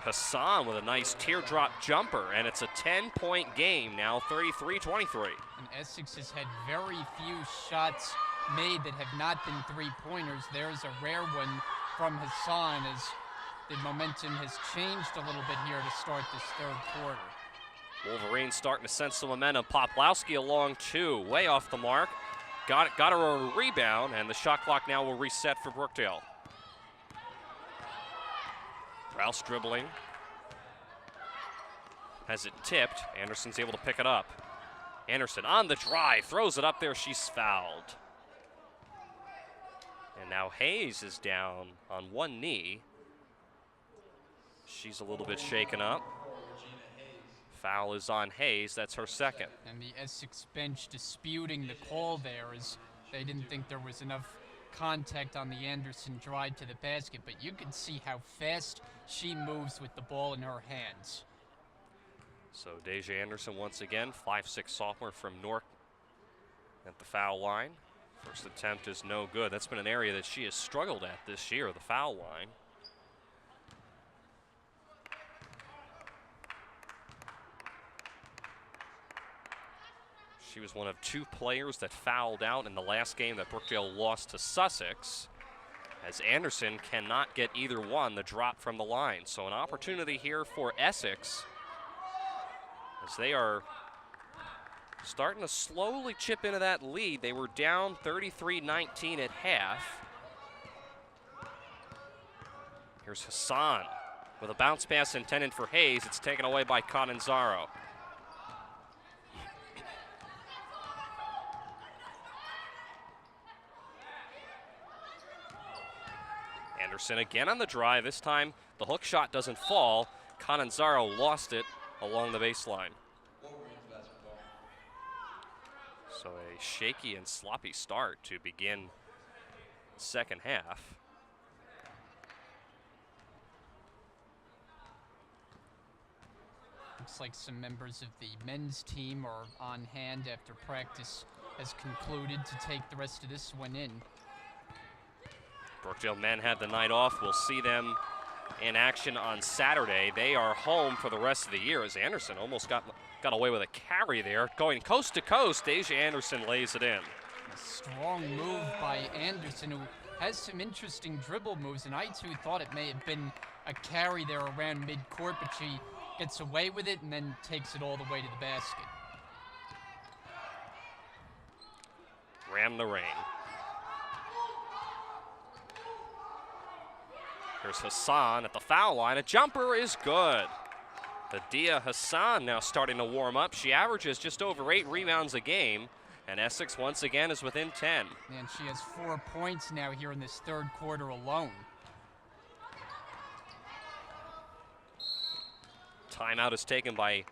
[SPEAKER 1] Hassan with a nice teardrop jumper, and it's a 10-point game now, 33-23.
[SPEAKER 2] And Essex has had very few shots made that have not been three-pointers. There's a rare one from Hassan as the momentum has changed a little bit here to start this third quarter.
[SPEAKER 1] Wolverines starting to sense some momentum. Poplowski along two, way off the mark. Got her a rebound, and the shot clock now will reset for Brookdale. Rouse dribbling. Has it tipped. Anderson's able to pick it up. Anderson on the drive, throws it up there. She's fouled. And now Hayes is down on one knee. She's a little bit shaken up. Foul is on Hayes. That's her second.
[SPEAKER 2] And the Essex bench disputing the call there as they didn't think there was enough contact on the Anderson drive to the basket, but you can see how fast she moves with the ball in her hands.
[SPEAKER 1] So Deja Anderson once again, 5'6" sophomore from Newark at the foul line. First attempt is no good. That's been an area that she has struggled at this year, the foul line. She was one of two players that fouled out in the last game that Brookdale lost to Sussex, as Anderson cannot get either one, the drop from the line. So an opportunity here for Essex as they are starting to slowly chip into that lead. They were down 33-19 at half. Here's Hassan with a bounce pass intended for Hayes. It's taken away by Catanzaro. Anderson again on the drive. This time the hook shot doesn't fall. Catanzaro lost it along the baseline. So a shaky and sloppy start to begin the second half.
[SPEAKER 2] Looks like some members of the men's team are on hand after practice has concluded to take the rest of this one in.
[SPEAKER 1] Brookdale men had the night off. We'll see them in action on Saturday. They are home for the rest of the year as Anderson almost got away with a carry there. Going coast to coast, Deja Anderson lays it in.
[SPEAKER 2] A strong move by Anderson, who has some interesting dribble moves, and I too thought it may have been a carry there around midcourt, but she gets away with it and then takes it all the way to the basket.
[SPEAKER 1] Ram the rain. Here's Hassan at the foul line. A jumper is good. Adia Hassan now starting to warm up. She averages just over 8 rebounds a game, and Essex once again is within 10.
[SPEAKER 2] And she has 4 points now here in this third quarter alone.
[SPEAKER 1] Timeout is taken by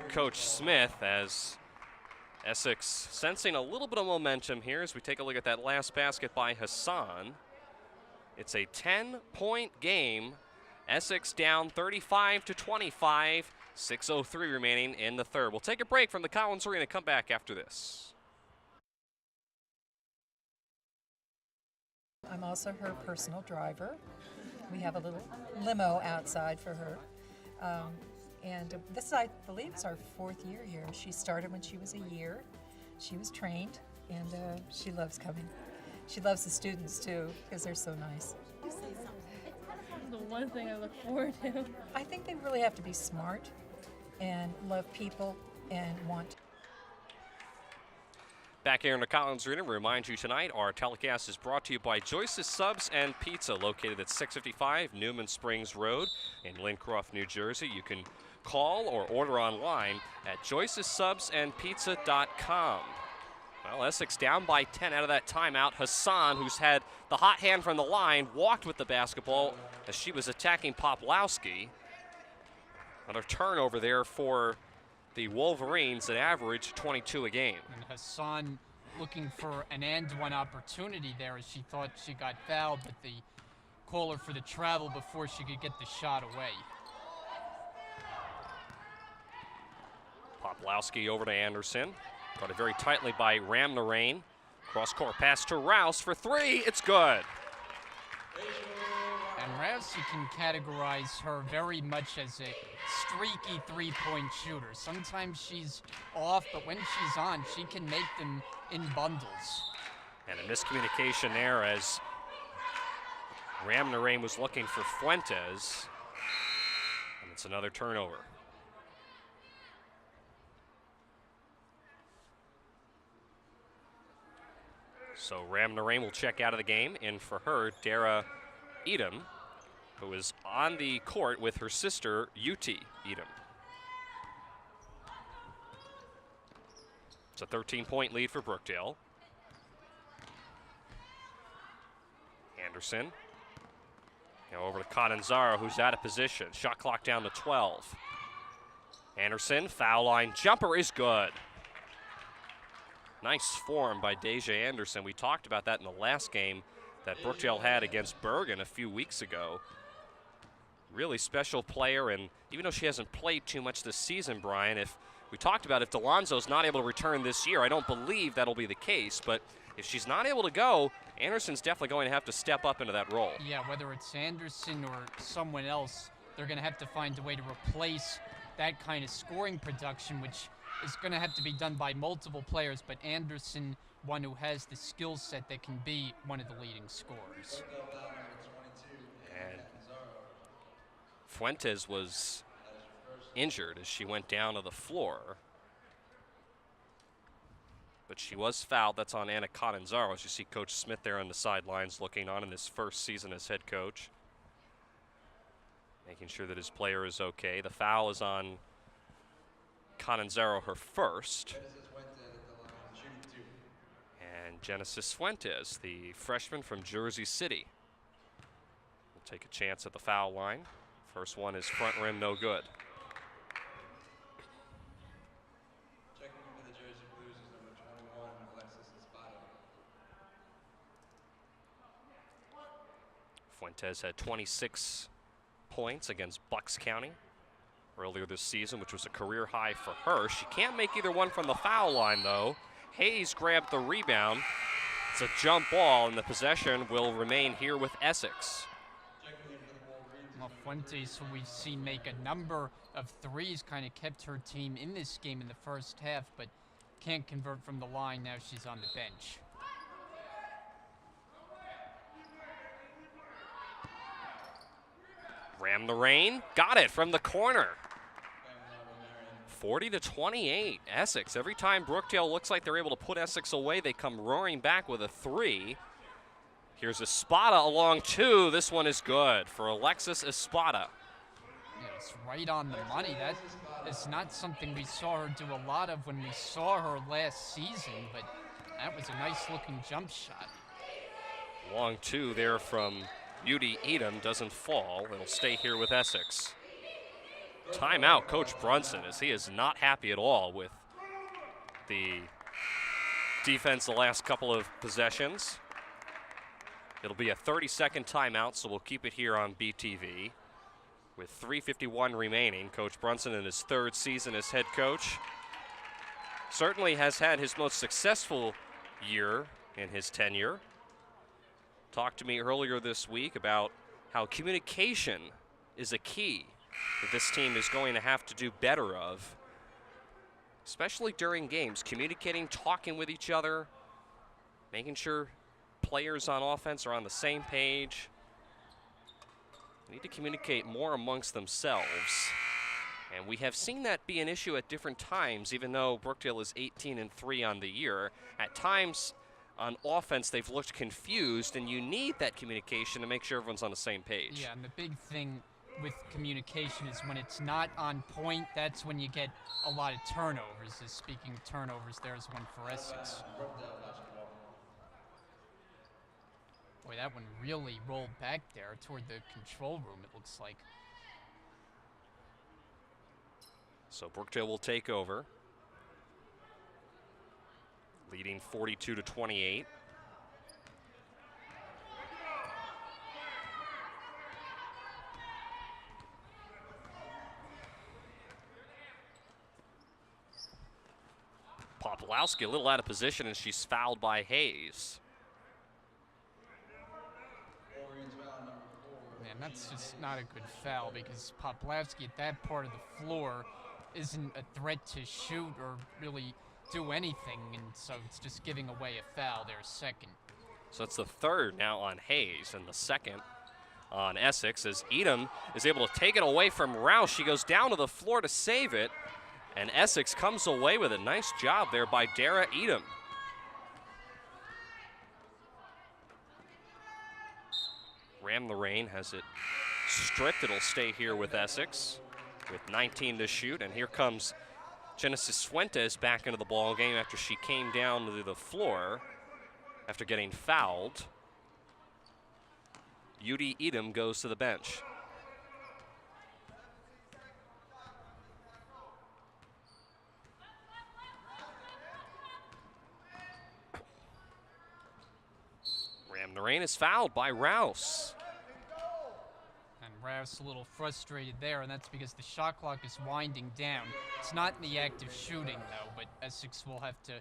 [SPEAKER 1] Coach Smith as Essex sensing a little bit of momentum here as we take a look at that last basket by Hassan. It's a 10-point game. Essex down 35-25, 6:03 remaining in the third. We'll take a break from the Collins Arena, come back after this.
[SPEAKER 9] I'm also her personal driver. We have a little limo outside for her. And this, I believe, is our 4th year here. She started when she was a year. She was trained, and she loves coming. She loves the students, too, because they're so nice.
[SPEAKER 7] The one thing I look forward to.
[SPEAKER 9] I think they really have to be smart and love people and want.
[SPEAKER 1] Back here in the Collins Arena, remind you tonight our telecast is brought to you by Joyce's Subs and Pizza, located at 655 Newman Springs Road in Lincroft, New Jersey. You can call or order online at joycessubsandpizza.com. Well, Essex down by 10 out of that timeout. Hassan, who's had the hot hand from the line, walked with the basketball as she was attacking Poplawski. Another turnover there for the Wolverines that average 22 a game.
[SPEAKER 2] And Hassan looking for an and-one opportunity there as she thought she got fouled, but the caller for the travel before she could get the shot away.
[SPEAKER 1] Poplawski over to Anderson. Caught it very tightly by Ramnarain. Cross-court pass to Rouse for three. It's good.
[SPEAKER 2] And Rouse, you can categorize her very much as a streaky three-point shooter. Sometimes she's off, but when she's on, she can make them in bundles.
[SPEAKER 1] And a miscommunication there as Ramnarain was looking for Fuentes. And it's another turnover. So Ramnarain will check out of the game. In for her, Dara Edom, who is on the court with her sister, Yuti Edom. It's a 13-point lead for Brookdale. Anderson. Now over to Catanzaro, who's out of position. Shot clock down to 12. Anderson, foul line jumper is good. Nice form by Deja Anderson. We talked about that in the last game that Brookdale had against Bergen a few weeks ago. Really special player, and even though she hasn't played too much this season, Brian, if we talked about if Delonzo's not able to return this year, I don't believe that'll be the case, but if she's not able to go, Anderson's definitely going to have to step up into that role.
[SPEAKER 2] Yeah, whether it's Anderson or someone else, they're going to have to find a way to replace that kind of scoring production, which is going to have to be done by multiple players, but Anderson, one who has the skill set that can be one of the leading scorers.
[SPEAKER 1] And Fuentes was injured as she went down to the floor. But she was fouled. That's on Anna Catanzaro. As you see Coach Smith there on the sidelines looking on in his first season as head coach, making sure that his player is okay. The foul is on Catanzaro, her first. And Genesis Fuentes, the freshman from Jersey City, will take a chance at the foul line. First one is front rim, no good.
[SPEAKER 10] Checking into the Jersey Blues is number 21, Alexis Espada.
[SPEAKER 1] Fuentes had 26 points against Bucks County earlier this season, which was a career high for her. She can't make either one from the foul line, though. Hayes grabbed the rebound. It's a jump ball, and the possession will remain here with Essex.
[SPEAKER 2] Well, Fuentes, who we've seen make a number of threes, kind of kept her team in this game in the first half, but can't convert from the line. Now she's on the bench.
[SPEAKER 1] Ramnarain got it from the corner. 40-28, Essex. Every time Brookdale looks like they're able to put Essex away, they come roaring back with a three. Here's Espada along two. This one is good for Alexis Espada.
[SPEAKER 2] Yeah, it's right on the money. That is not something we saw her do a lot of when we saw her last season, but that was a nice-looking jump shot.
[SPEAKER 1] Long two there from Beauty Edom, doesn't fall. It'll stay here with Essex. Timeout, Coach Brunson, as he is not happy at all with the defense the last couple of possessions. It'll be a 30-second timeout, so we'll keep it here on BTV. With 3:51 remaining, Coach Brunson in his third season as head coach certainly has had his most successful year in his tenure. Talked to me earlier this week about how communication is a key that this team is going to have to do better of, especially during games. Communicating, talking with each other, making sure players on offense are on the same page. They need to communicate more amongst themselves. And we have seen that be an issue at different times, even though Brookdale is 18-3 on the year. At times on offense, they've looked confused, and you need that communication to make sure everyone's on the same page.
[SPEAKER 2] Yeah, and the big thing with communication is when it's not on point, that's when you get a lot of turnovers. Speaking of turnovers, there's one for Essex. Boy, that one really rolled back there toward the control room, it looks like.
[SPEAKER 1] So Brookdale will take over, leading 42-28. Popolowski a little out of position, and she's fouled by Hayes.
[SPEAKER 2] Man, that's just not a good foul because Popolowski at that part of the floor isn't a threat to shoot or really do anything, and so it's just giving away a foul there, second.
[SPEAKER 1] So it's the third now on Hayes, and the second on Essex as Edom is able to take it away from Rouse. She goes down to the floor to save it, and Essex comes away with it. Nice job there by Dara Edom. Ram the Rain has it stripped. It'll stay here with Essex with 19 to shoot, and here comes Genesis Fuentes back into the ball game after she came down to the floor after getting fouled. Udi Edom goes to the bench. Ram the Rain is fouled by Rouse.
[SPEAKER 2] And Rouse a little frustrated there, and that's because the shot clock is winding down. It's not in the act of shooting, though, but Essex will have to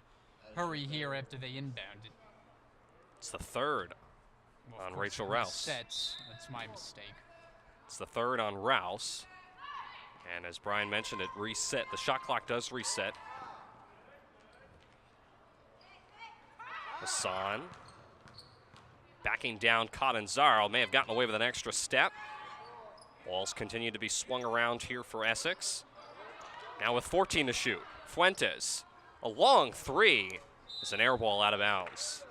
[SPEAKER 2] hurry here after they inbound it.
[SPEAKER 1] It's the third on Rachel Rouse.
[SPEAKER 2] Sets. That's my mistake.
[SPEAKER 1] It's the third on Rouse. And as Brian mentioned, it reset. The shot clock does reset. Hassan backing down Catanzaro. May have gotten away with an extra step. Balls continue to be swung around here for Essex. Now with 14 to shoot. Fuentes, a long three. It's an air ball out of bounds.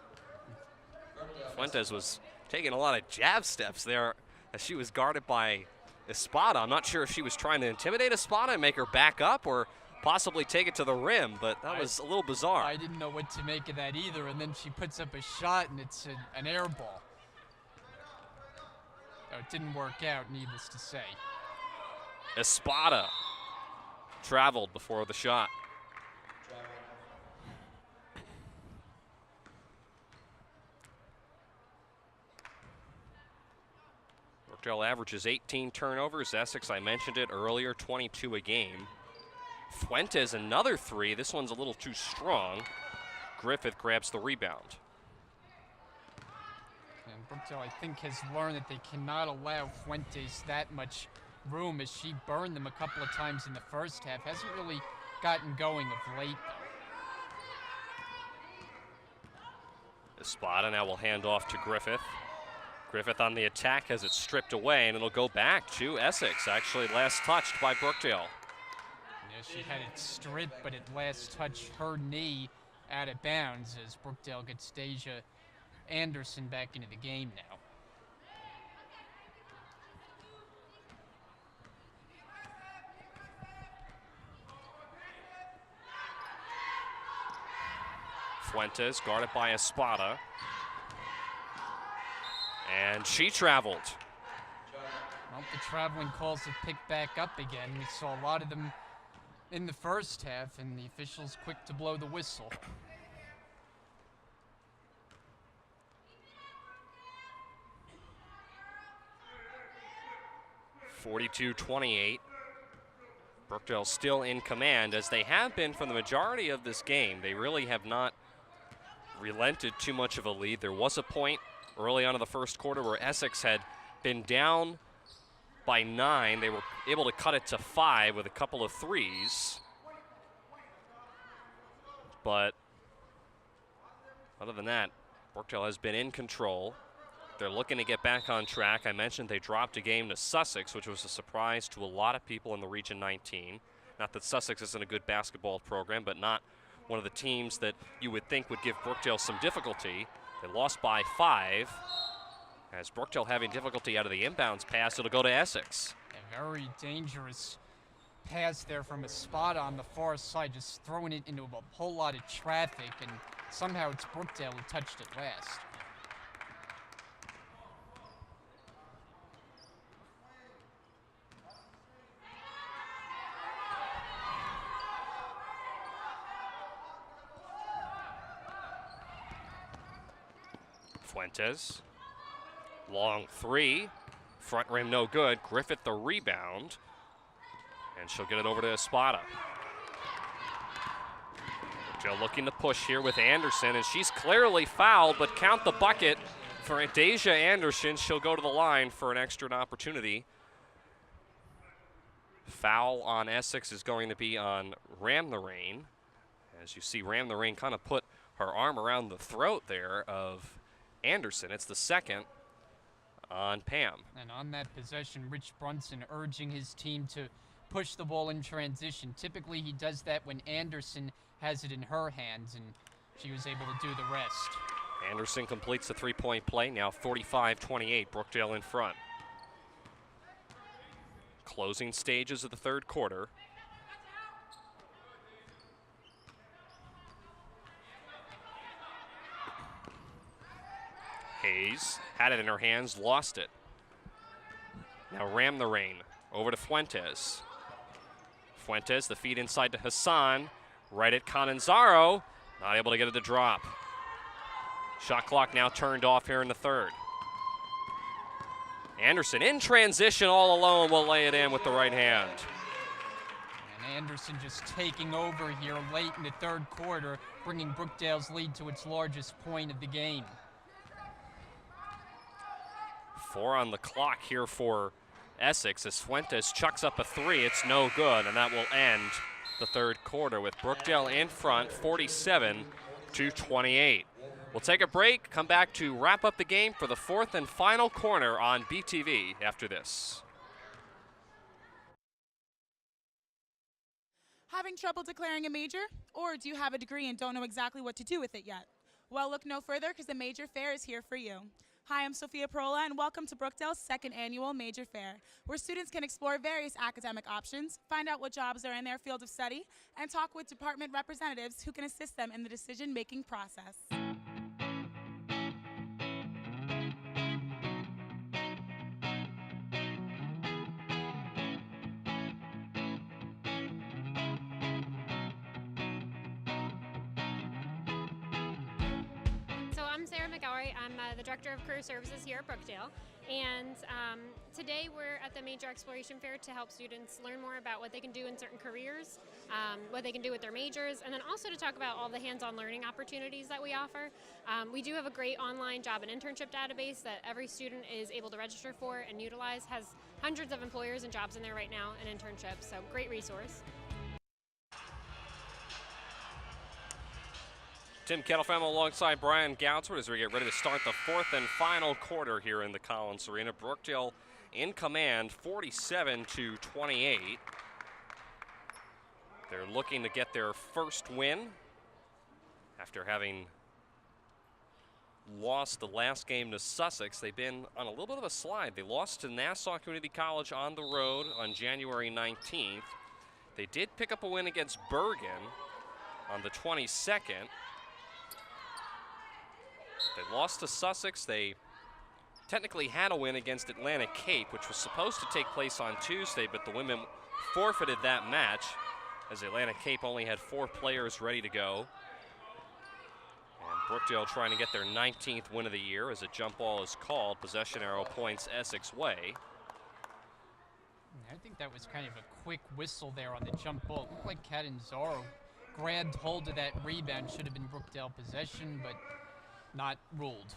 [SPEAKER 1] Fuentes was taking a lot of jab steps there as she was guarded by Espada. I'm not sure if she was trying to intimidate Espada and make her back up or possibly take it to the rim, but that was a little bizarre.
[SPEAKER 2] I didn't know what to make of that either, and then she puts up a shot and it's an air ball. Oh, it didn't work out, needless to say.
[SPEAKER 1] Espada traveled before the shot. Brookdale averages 18 turnovers. Essex, I mentioned it earlier, 22 a game. Fuentes, another three. This one's a little too strong. Griffith grabs the rebound.
[SPEAKER 2] And Brookdale, I think, has learned that they cannot allow Fuentes that much room as she burned them a couple of times in the first half. Hasn't really gotten going of late, though.
[SPEAKER 1] Espada now will hand off to Griffith. Griffith on the attack has it stripped away, and it'll go back to Essex. Actually, last touched by Brookdale.
[SPEAKER 2] Yeah, she had it stripped, but it last touched her knee out of bounds as Brookdale gets Deja Anderson back into the game now.
[SPEAKER 1] Fuentes guarded by Espada. And she traveled.
[SPEAKER 2] Well, the traveling calls have picked back up again. We saw a lot of them in the first half, and the officials quick to blow the whistle. (42-28). Brookdale still in command, as they have been for the majority of this game. They really have not relented too much of a lead. There was a point early on in the first quarter where Essex had been down by 9. They were able to cut it to 5 with a couple of threes. But other than that, Brookdale has been in control.
[SPEAKER 1] They're looking to get back on track. I mentioned they dropped a game to Sussex, which was a surprise to a lot of people in the Region 19. Not that Sussex isn't a good basketball program, but not one of the teams that you would think would give Brookdale some difficulty. They lost by 5. As Brookdale having difficulty out of the inbounds pass, it'll go to Essex.
[SPEAKER 2] A very dangerous pass there from a spot on the far side, just throwing it into a whole lot of traffic, and somehow it's Brookdale who touched it last.
[SPEAKER 1] Fuentes, long 3, front rim no good. Griffith the rebound, and she'll get it over to Espada. Brookdale looking to push here with Anderson, and she's clearly fouled, but count the bucket for Deja Anderson. She'll go to the line for an extra opportunity. Foul on Essex is going to be on Ram the Rain. As you see, Ram the Rain kind of put her arm around the throat there of Anderson. It's the second on Pam.
[SPEAKER 2] And on that possession, Rich Brunson urging his team to push the ball in transition. Typically, he does that when Anderson has it in her hands, and she was able to do the rest.
[SPEAKER 1] Anderson completes the three-point play, now 45-28, Brookdale in front. Closing stages of the third quarter. Hayes had it in her hands, lost it. Now Ram the Rain over to Fuentes. Fuentes, the feed inside to Hassan, right at Cananzaro, not able to get it to drop. Shot clock now turned off here in the third. Anderson in transition all alone will lay it in with the right hand.
[SPEAKER 2] And Anderson just taking over here late in the third quarter, bringing Brookdale's lead to its largest point of the game.
[SPEAKER 1] 4 on the clock here for Essex as Fuentes chucks up a 3. It's no good, and that will end the third quarter with Brookdale in front, 47-28. We'll take a break, come back to wrap up the game for the fourth and final corner on BTV after this.
[SPEAKER 11] Having trouble declaring a major? Or do you have a degree and don't know exactly what to do with it yet? Well, look no further because the Major Fair is here for you. Hi, I'm Sophia Parola, and welcome to Brookdale's second annual Major Fair, where students can explore various academic options, find out what jobs are in their field of study, and talk with department representatives who can assist them in the decision-making process.
[SPEAKER 12] I'm the Director of Career Services here at Brookdale, and today we're at the Major Exploration Fair to help students learn more about what they can do in certain careers, what they can do with their majors, and then also to talk about all the hands-on learning opportunities that we offer. We do have a great online job and internship database that every student is able to register for and utilize, has hundreds of employers and jobs in there right now and internships, so great resource.
[SPEAKER 1] Tim Kettlefam alongside Brian Gounsford as we get ready to start the fourth and final quarter here in the Collins Arena. Brookdale in command, 47-28. They're looking to get their first win after having lost the last game to Sussex. They've been on a little bit of a slide. They lost to Nassau Community College on the road on January 19th. They did pick up a win against Bergen on the 22nd. They lost to Sussex. They technically had a win against Atlantic Cape, which was supposed to take place on Tuesday, but the women forfeited that match as Atlantic Cape only had 4 players ready to go. And Brookdale trying to get their 19th win of the year as a jump ball is called. Possession arrow points Essex way.
[SPEAKER 2] I think that was kind of a quick whistle there on the jump ball. It looked like Catanzaro grabbed hold of that rebound. Should have been Brookdale possession, but not ruled.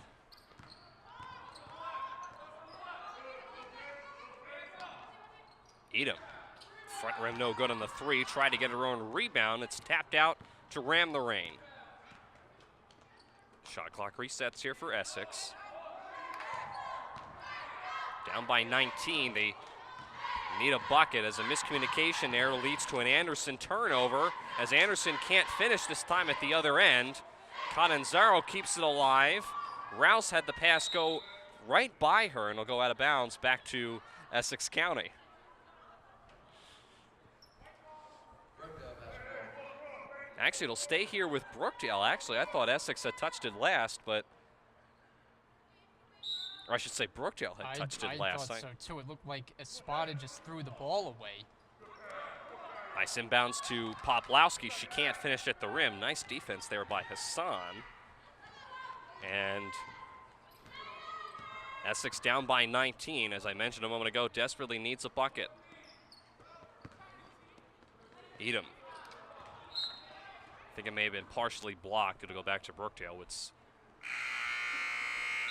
[SPEAKER 1] Edom, front rim no good on the 3. Tried to get her own rebound. It's tapped out to Ram the Rain. Shot clock resets here for Essex. Down by 19. They need a bucket as a miscommunication there leads to an Anderson turnover, as Anderson can't finish this time at the other end. Catanzaro keeps it alive. Rouse had the pass go right by her, and it'll go out of bounds back to Essex County. Actually, it'll stay here with Brookdale. Actually, I thought Essex had touched it last, but, or I should say Brookdale had touched it last.
[SPEAKER 2] I thought so too. It looked like Espada just threw the ball away.
[SPEAKER 1] Nice inbounds to Poplowski. She can't finish at the rim. Nice defense there by Hassan. And Essex down by 19. As I mentioned a moment ago, desperately needs a bucket. Edom. I think it may have been partially blocked. It'll go back to Brookdale. It's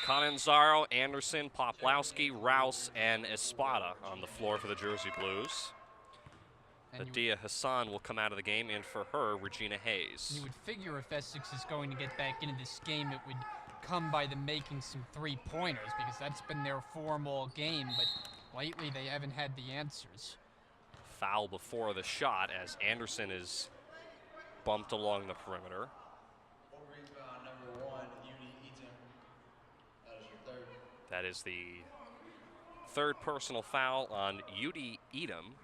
[SPEAKER 1] Catanzaro, Anderson, Poplowski, Rouse, and Espada on the floor for the Jersey Blues. Adia Hassan will come out of the game, and for her, Regina Hayes.
[SPEAKER 2] You would figure if Essex is going to get back into this game, it would come by them making some three-pointers, because that's been their form all game, but lately they haven't had the answers.
[SPEAKER 1] Foul before the shot as Anderson is bumped along the perimeter. That is the third personal foul on Udi Edom.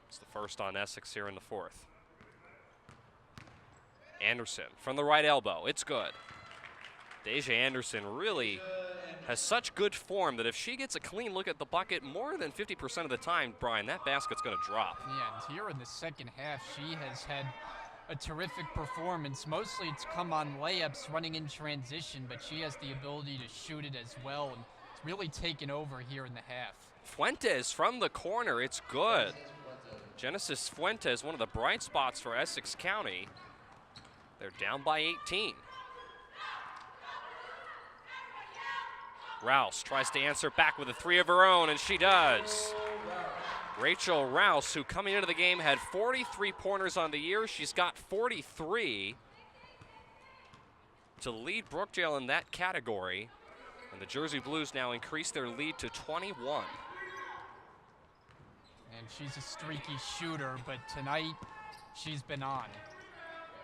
[SPEAKER 1] It's the first on Essex here in the fourth. Anderson from the right elbow. It's good. Deja Anderson really has such good form that if she gets a clean look at the bucket more than 50% of the time, Brian, that basket's going to drop.
[SPEAKER 2] Yeah, and here in the second half, she has had a terrific performance. Mostly it's come on layups running in transition, but she has the ability to shoot it as well, and it's really taken over here in the half.
[SPEAKER 1] Fuentes from the corner. It's good. Genesis Fuentes, one of the bright spots for Essex County. They're down by 18. Rouse tries to answer back with a three of her own, and she does. Rachel Rouse, who coming into the game had 43 pointers on the year. She's got 43 to lead Brookdale in that category. And the Jersey Blues now increase their lead to 21.
[SPEAKER 2] And she's a streaky shooter, but tonight she's been on.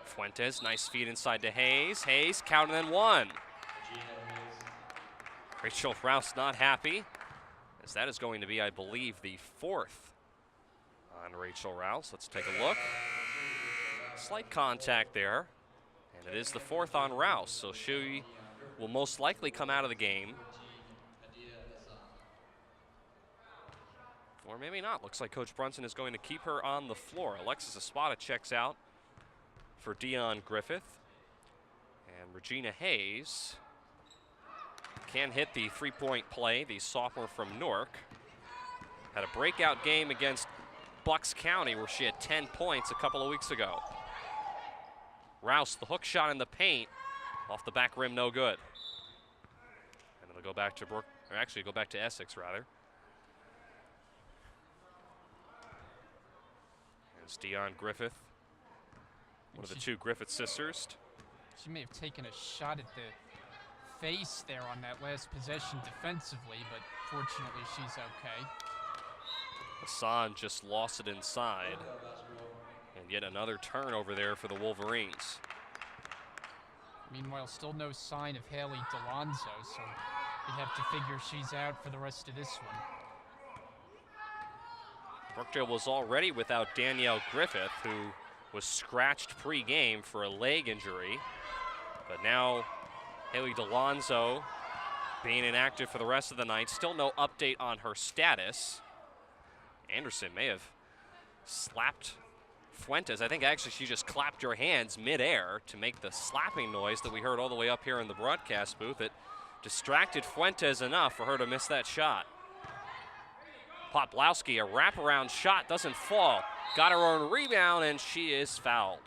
[SPEAKER 1] Fuentes, nice feed inside to Hayes. Hayes counting in one. Rachel Rouse not happy, as that is going to be, I believe, the fourth on Rachel Rouse. Let's take a look. Slight contact there, and it is the fourth on Rouse, so she will most likely come out of the game. Or maybe not. Looks like Coach Brunson is going to keep her on the floor. Alexis Espada checks out for Dion Griffith. And Regina Hayes can hit the three-point play, the sophomore from Newark. Had a breakout game against Bucks County where she had 10 points a couple of weeks ago. Rouse, the hook shot in the paint, off the back rim, no good. And it'll go back to go back to Essex, rather. It's Dion Griffith, one of the two Griffith sisters.
[SPEAKER 2] She may have taken a shot at the face there on that last possession defensively, but fortunately she's okay.
[SPEAKER 1] Hassan just lost it inside. And yet another turnover there for the Wolverines.
[SPEAKER 2] Meanwhile, still no sign of Haley Delonzo, so we have to figure she's out for the rest of this one.
[SPEAKER 1] Brookdale was already without Danielle Griffith, who was scratched pre-game for a leg injury. But now Haley Delonzo being inactive for the rest of the night. Still no update on her status. Anderson may have slapped Fuentes. I think actually she just clapped her hands midair to make the slapping noise that we heard all the way up here in the broadcast booth. It distracted Fuentes enough for her to miss that shot. Poplowski, a wraparound shot, doesn't fall. Got her own rebound, and she is fouled.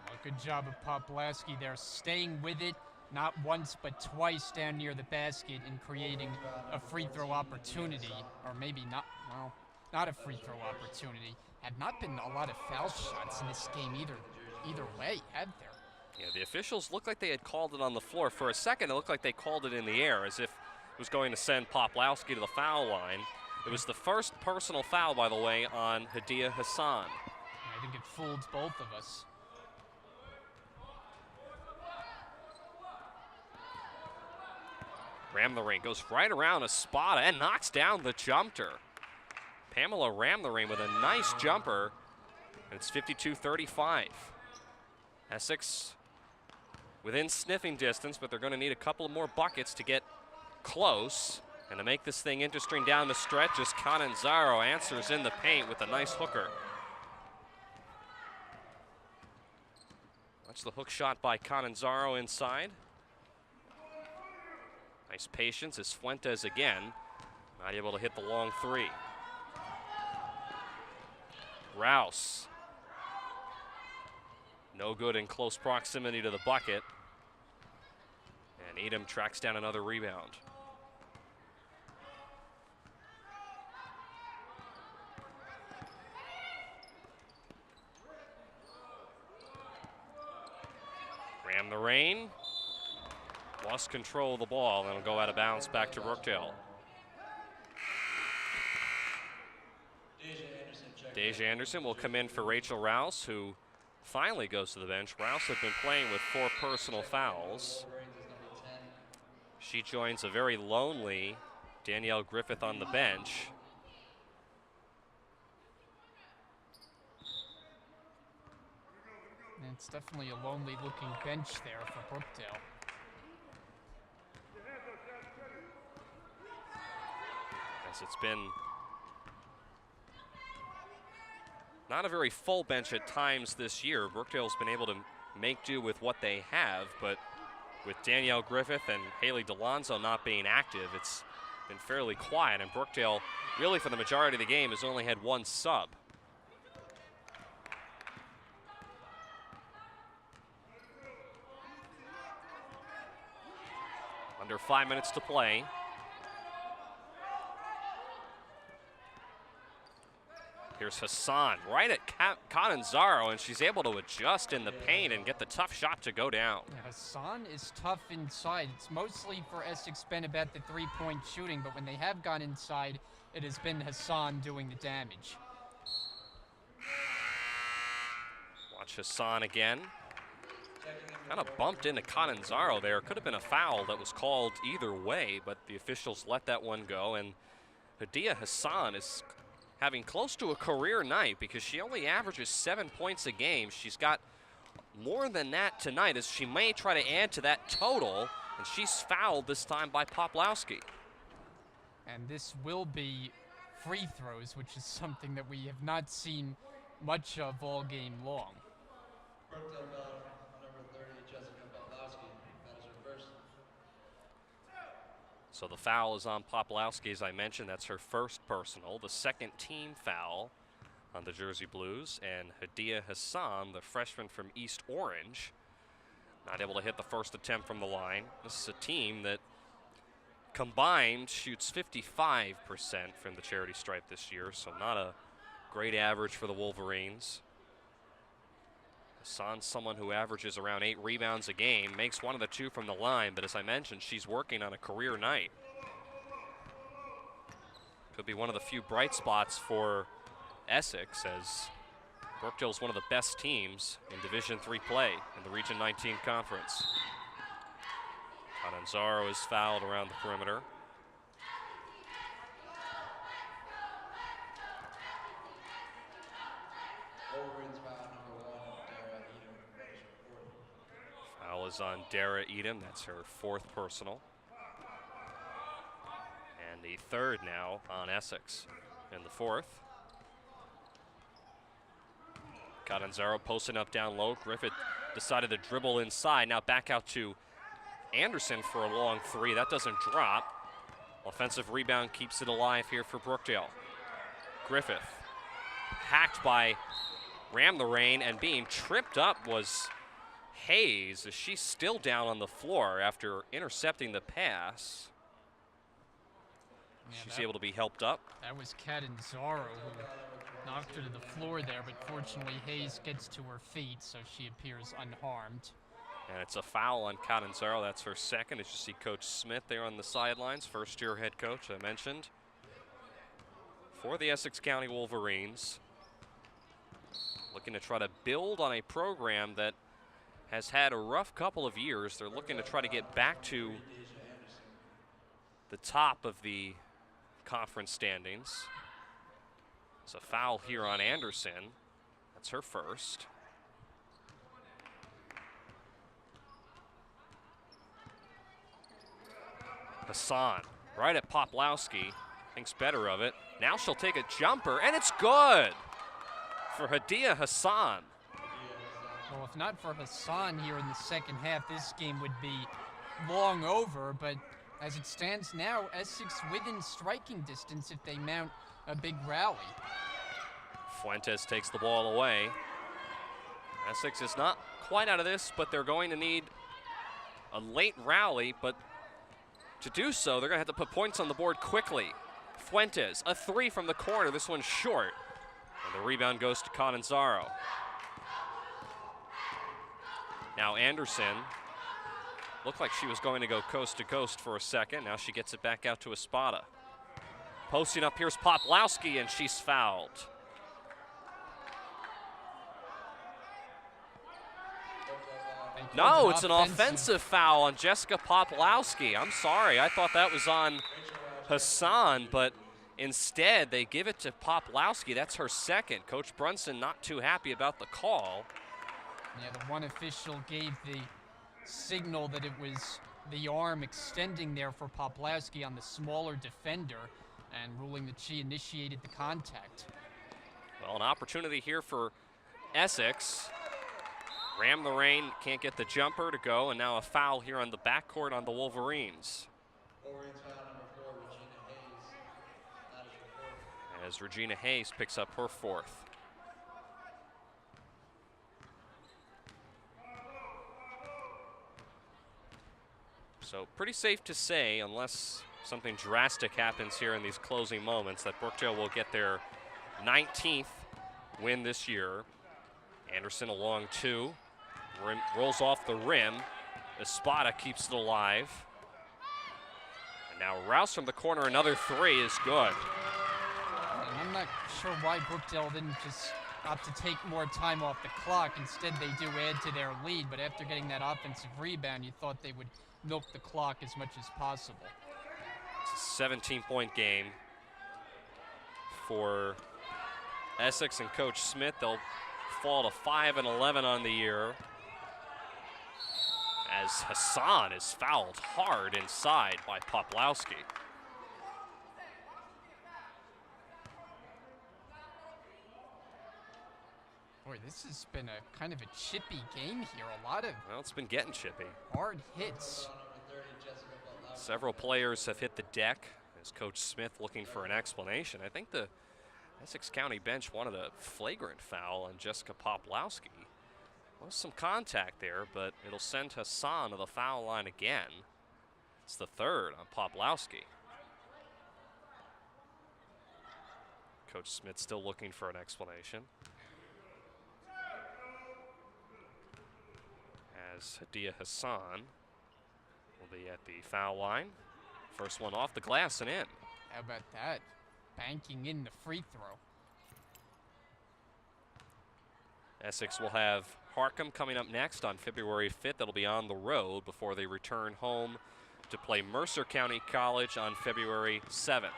[SPEAKER 2] Well, good job of Poplowski there, staying with it, not once but twice down near the basket and creating a free throw opportunity, or maybe not, well, not a free throw opportunity. Had not been a lot of foul shots in this game either way, had there?
[SPEAKER 1] Yeah, the officials looked like they had called it on the floor. For a second, it looked like they called it in the air, as if it was going to send Poplawski to the foul line. It was the first personal foul, by the way, on Hadiya Hassan.
[SPEAKER 2] I think it fooled both of us.
[SPEAKER 1] Ramthering goes right around Espada and knocks down the jumper. Pamela Ramthering with a nice jumper. And it's 52-35. Essex within sniffing distance, but they're going to need a couple more buckets to get close. And to make this thing interesting down the stretch, as Cananzaro answers in the paint with a nice hooker. Watch the hook shot by Cananzaro inside. Nice patience as Fuentes again, not able to hit the long three. Rouse. No good in close proximity to the bucket. And Edom tracks down another rebound. Ramthering. Lost control of the ball, and it'll go out of bounds back to Brookdale. Deja Anderson will come in for Rachel Rouse, who finally goes to the bench. Rouse had been playing with 4 personal fouls. She joins a very lonely Danielle Griffith on the bench.
[SPEAKER 2] And it's definitely a lonely looking bench there for Brookdale.
[SPEAKER 1] As it's been not a very full bench at times this year. Brookdale's been able to make do with what they have, but with Danielle Griffith and Haley DeLonzo not being active, it's been fairly quiet, and Brookdale, really for the majority of the game, has only had 1 sub. Under 5 minutes to play. Here's Hassan right at Cananzaro, and she's able to adjust in the paint and get the tough shot to go down.
[SPEAKER 2] Yeah, Hassan is tough inside. It's mostly for Essex been about the 3-point shooting, but when they have gone inside, it has been Hassan doing the damage.
[SPEAKER 1] Watch Hassan again. Kind of bumped into Cananzaro there. Could have been a foul that was called either way, but the officials let that one go, and Hadiya Hassan is having close to a career night because she only averages 7 points a game. She's got more than that tonight, as she may try to add to that total, and she's fouled this time by Poplawski.
[SPEAKER 2] And this will be free throws, which is something that we have not seen much of all game long.
[SPEAKER 10] Brookdale foul on number 30, Jessica Poplawski. That is her first.
[SPEAKER 1] So the foul is on Poplawski, as I mentioned. That's her first personal. The second team foul on the Jersey Blues. And Hadiya Hassan, the freshman from East Orange, not able to hit the first attempt from the line. This is a team that combined shoots 55% from the charity stripe this year, so not a great average for the Wolverines. Hassan's someone who averages around 8 rebounds a game, makes 1 of the 2 from the line, but as I mentioned, she's working on a career night. Could be one of the few bright spots for Essex, as Brookdale's one of the best teams in Division III play in the Region 19 Conference. Cananzaro is fouled around the perimeter.
[SPEAKER 10] Wolverines foul number 1, Dara Edom. That is her 4th.
[SPEAKER 1] Foul is on Dara Edom. That's her 4th personal. And the 3rd now on Essex in the 4th. Cananzaro posting up down low. Griffith decided to dribble inside. Now back out to Anderson for a long 3. That doesn't drop. Offensive rebound keeps it alive here for Brookdale. Griffith hacked by Ramthering, and being tripped up was Hayes, as she's still down on the floor after intercepting the pass.
[SPEAKER 2] Yeah,
[SPEAKER 1] She's able to be helped up.
[SPEAKER 2] That was Cananzaro who knocked her to the floor there, but fortunately Hayes gets to her feet, so she appears unharmed.
[SPEAKER 1] And it's a foul on Catanzaro. That's her second. As you see Coach Smith there on the sidelines, first-year head coach I mentioned for the Essex County Wolverines. Looking to try to build on a program that has had a rough couple of years. They're looking to try to get back to the top of the conference standings. It's a foul here on Anderson. That's her first. Hassan, right at Poplawski, thinks better of it. Now she'll take a jumper, and it's good for Hadia Hassan.
[SPEAKER 2] Well, if not for Hassan here in the second half, this game would be long over, but as it stands now, Essex within striking distance if they mount a big rally.
[SPEAKER 1] Fuentes takes the ball away. Essex is not quite out of this, but they're going to need a late rally, but to do so, they're going to have to put points on the board quickly. Fuentes, a three from the corner. This one's short. And the rebound goes to Catanzaro. Now Anderson looked like she was going to go coast to coast for a second. Now she gets it back out to Espada. Posting up, here's Poplawski, and she's fouled. No, it's an offensive foul on Jessica Poplawski. I'm sorry, I thought that was on Hassan, but instead they give it to Poplawski. That's her second. Coach Brunson not too happy about the call.
[SPEAKER 2] Yeah, the one official gave the signal that it was the arm extending there for Poplawski on the smaller defender and ruling that she initiated the contact.
[SPEAKER 1] Well, an opportunity here for Essex. Ram the rain, can't get the jumper to go, and now a foul here on the backcourt on the Wolverines.
[SPEAKER 10] Wolverines foul number 4, Regina Hayes. That is her fourth.
[SPEAKER 1] As Regina Hayes picks up her fourth. So pretty safe to say, unless something drastic happens here in these closing moments, that Brookdale will get their 19th win this year. Anderson a long two. Rolls off the rim. Espada keeps it alive. And now Rouse from the corner, another three is good.
[SPEAKER 2] And I'm not sure why Brookdale didn't just opt to take more time off the clock. Instead, they do add to their lead, but after getting that offensive rebound, you thought they would milk the clock as much as possible.
[SPEAKER 1] It's a 17-point game for Essex and Coach Smith. They'll fall to 5-11 on the year as Hassan is fouled hard inside by Poplawski.
[SPEAKER 2] Boy, this has been a kind of a chippy game here. A lot of
[SPEAKER 1] Well, it's been getting chippy.
[SPEAKER 2] hard hits.
[SPEAKER 1] Several players have hit the deck as Coach Smith looking for an explanation. I think the Essex County bench wanted a flagrant foul on Jessica Poplawski. Was some contact there, but it'll send Hassan to the foul line again. It's the third on Poplawski. Coach Smith still looking for an explanation. As Hadia Hassan will be at the foul line. First one off the glass and in.
[SPEAKER 2] How about that? Banking in the free throw.
[SPEAKER 1] Essex will have Harcum coming up next on February 5th. That'll be on the road before they return home to play Mercer County College on February 7th.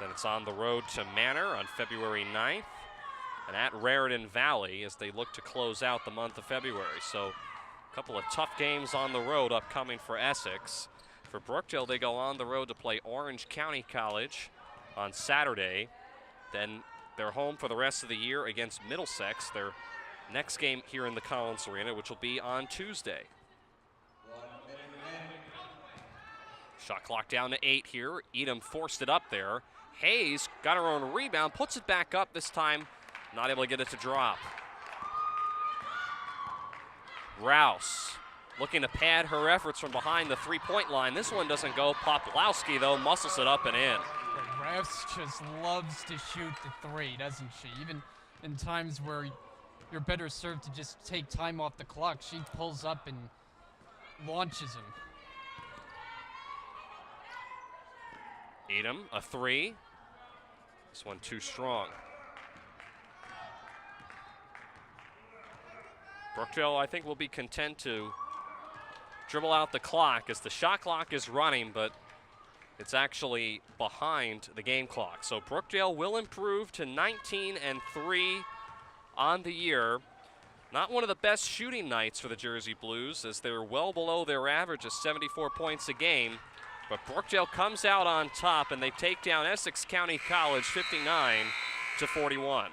[SPEAKER 1] Then it's on the road to Manor on February 9th and at Raritan Valley as they look to close out the month of February. So a couple of tough games on the road upcoming for Essex. For Brookdale, they go on the road to play Orange County College on Saturday. Then they're home for the rest of the year against Middlesex, their next game here in the Collins Arena, which will be on Tuesday.
[SPEAKER 10] 1 minute remaining.
[SPEAKER 1] Shot clock down to 8 here. Edom forced it up there. Hayes got her own rebound, puts it back up this time, not able to get it to drop. Rouse looking to pad her efforts from behind the three-point line. This one doesn't go. Poplawski, though, muscles it up and in.
[SPEAKER 2] Rouse just loves to shoot the three, doesn't she? Even in times where you're better served to just take time off the clock. She pulls up and launches him.
[SPEAKER 1] Edom, a three. This one too strong. Brookdale, I think, will be content to dribble out the clock as the shot clock is running, but it's actually behind the game clock. So Brookdale will improve to 19-3 on the year. Not one of the best shooting nights for the Jersey Blues, as they were well below their average of 74 points a game. But Brookdale comes out on top, and they take down Essex County College 59-41.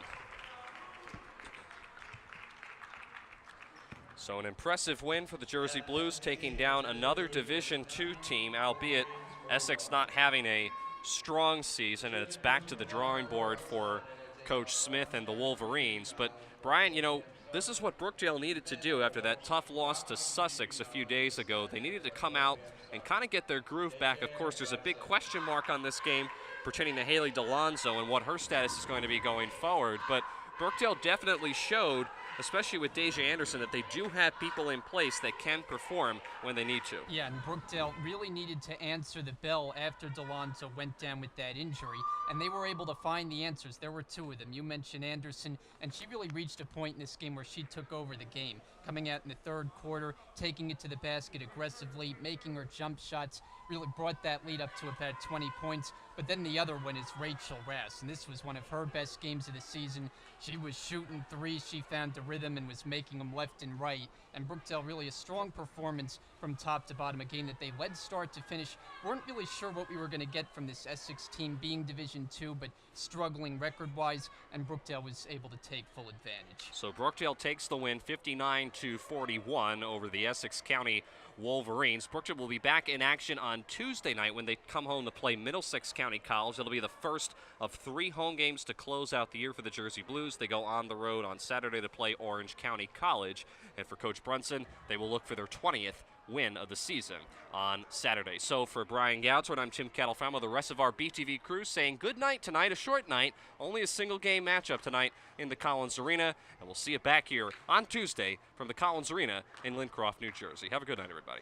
[SPEAKER 1] So an impressive win for the Jersey Blues, taking down another Division II team, albeit Essex not having a strong season, and it's back to the drawing board for Coach Smith and the Wolverines. But Brian, you know, this is what Brookdale needed to do after that tough loss to Sussex a few days ago. They needed to come out and kind of get their groove back. Of course, there's a big question mark on this game pertaining to Haley DeLonzo and what her status is going to be going forward. But Brookdale definitely showed, especially with Deja Anderson, that they do have people in place that can perform when they need to.
[SPEAKER 2] Yeah, and Brookdale really needed to answer the bell after DeLonzo went down with that injury, and they were able to find the answers. There were two of them. You mentioned Anderson, and she really reached a point in this game where she took over the game, coming out in the third quarter, taking it to the basket aggressively, making her jump shots, really brought that lead up to about 20 points. But then the other one is Rachel Rass, and this was one of her best games of the season. She was shooting threes, she found the rhythm and was making them left and right. And Brookdale, really a strong performance from top to bottom, a game that they led start to finish. Weren't really sure what we were going to get from this Essex team, being Division II, but struggling record-wise, and Brookdale was able to take full advantage.
[SPEAKER 1] So Brookdale takes the win 59-41 over the Essex County Wolverines. Brookdale will be back in action on Tuesday night when they come home to play Middlesex County College. It'll be the first of 3 home games to close out the year for the Jersey Blues. They go on the road on Saturday to play Orange County College. And for Coach Brunson, they will look for their 20th win of the season on Saturday. So for Brian Goudsworth, I'm Tim Catalfamo, the rest of our BTV crew saying good night tonight, a short night, only a single game matchup tonight in the Collins Arena, and we'll see you back here on Tuesday from the Collins Arena in Lincroft, New Jersey. Have a good night, everybody.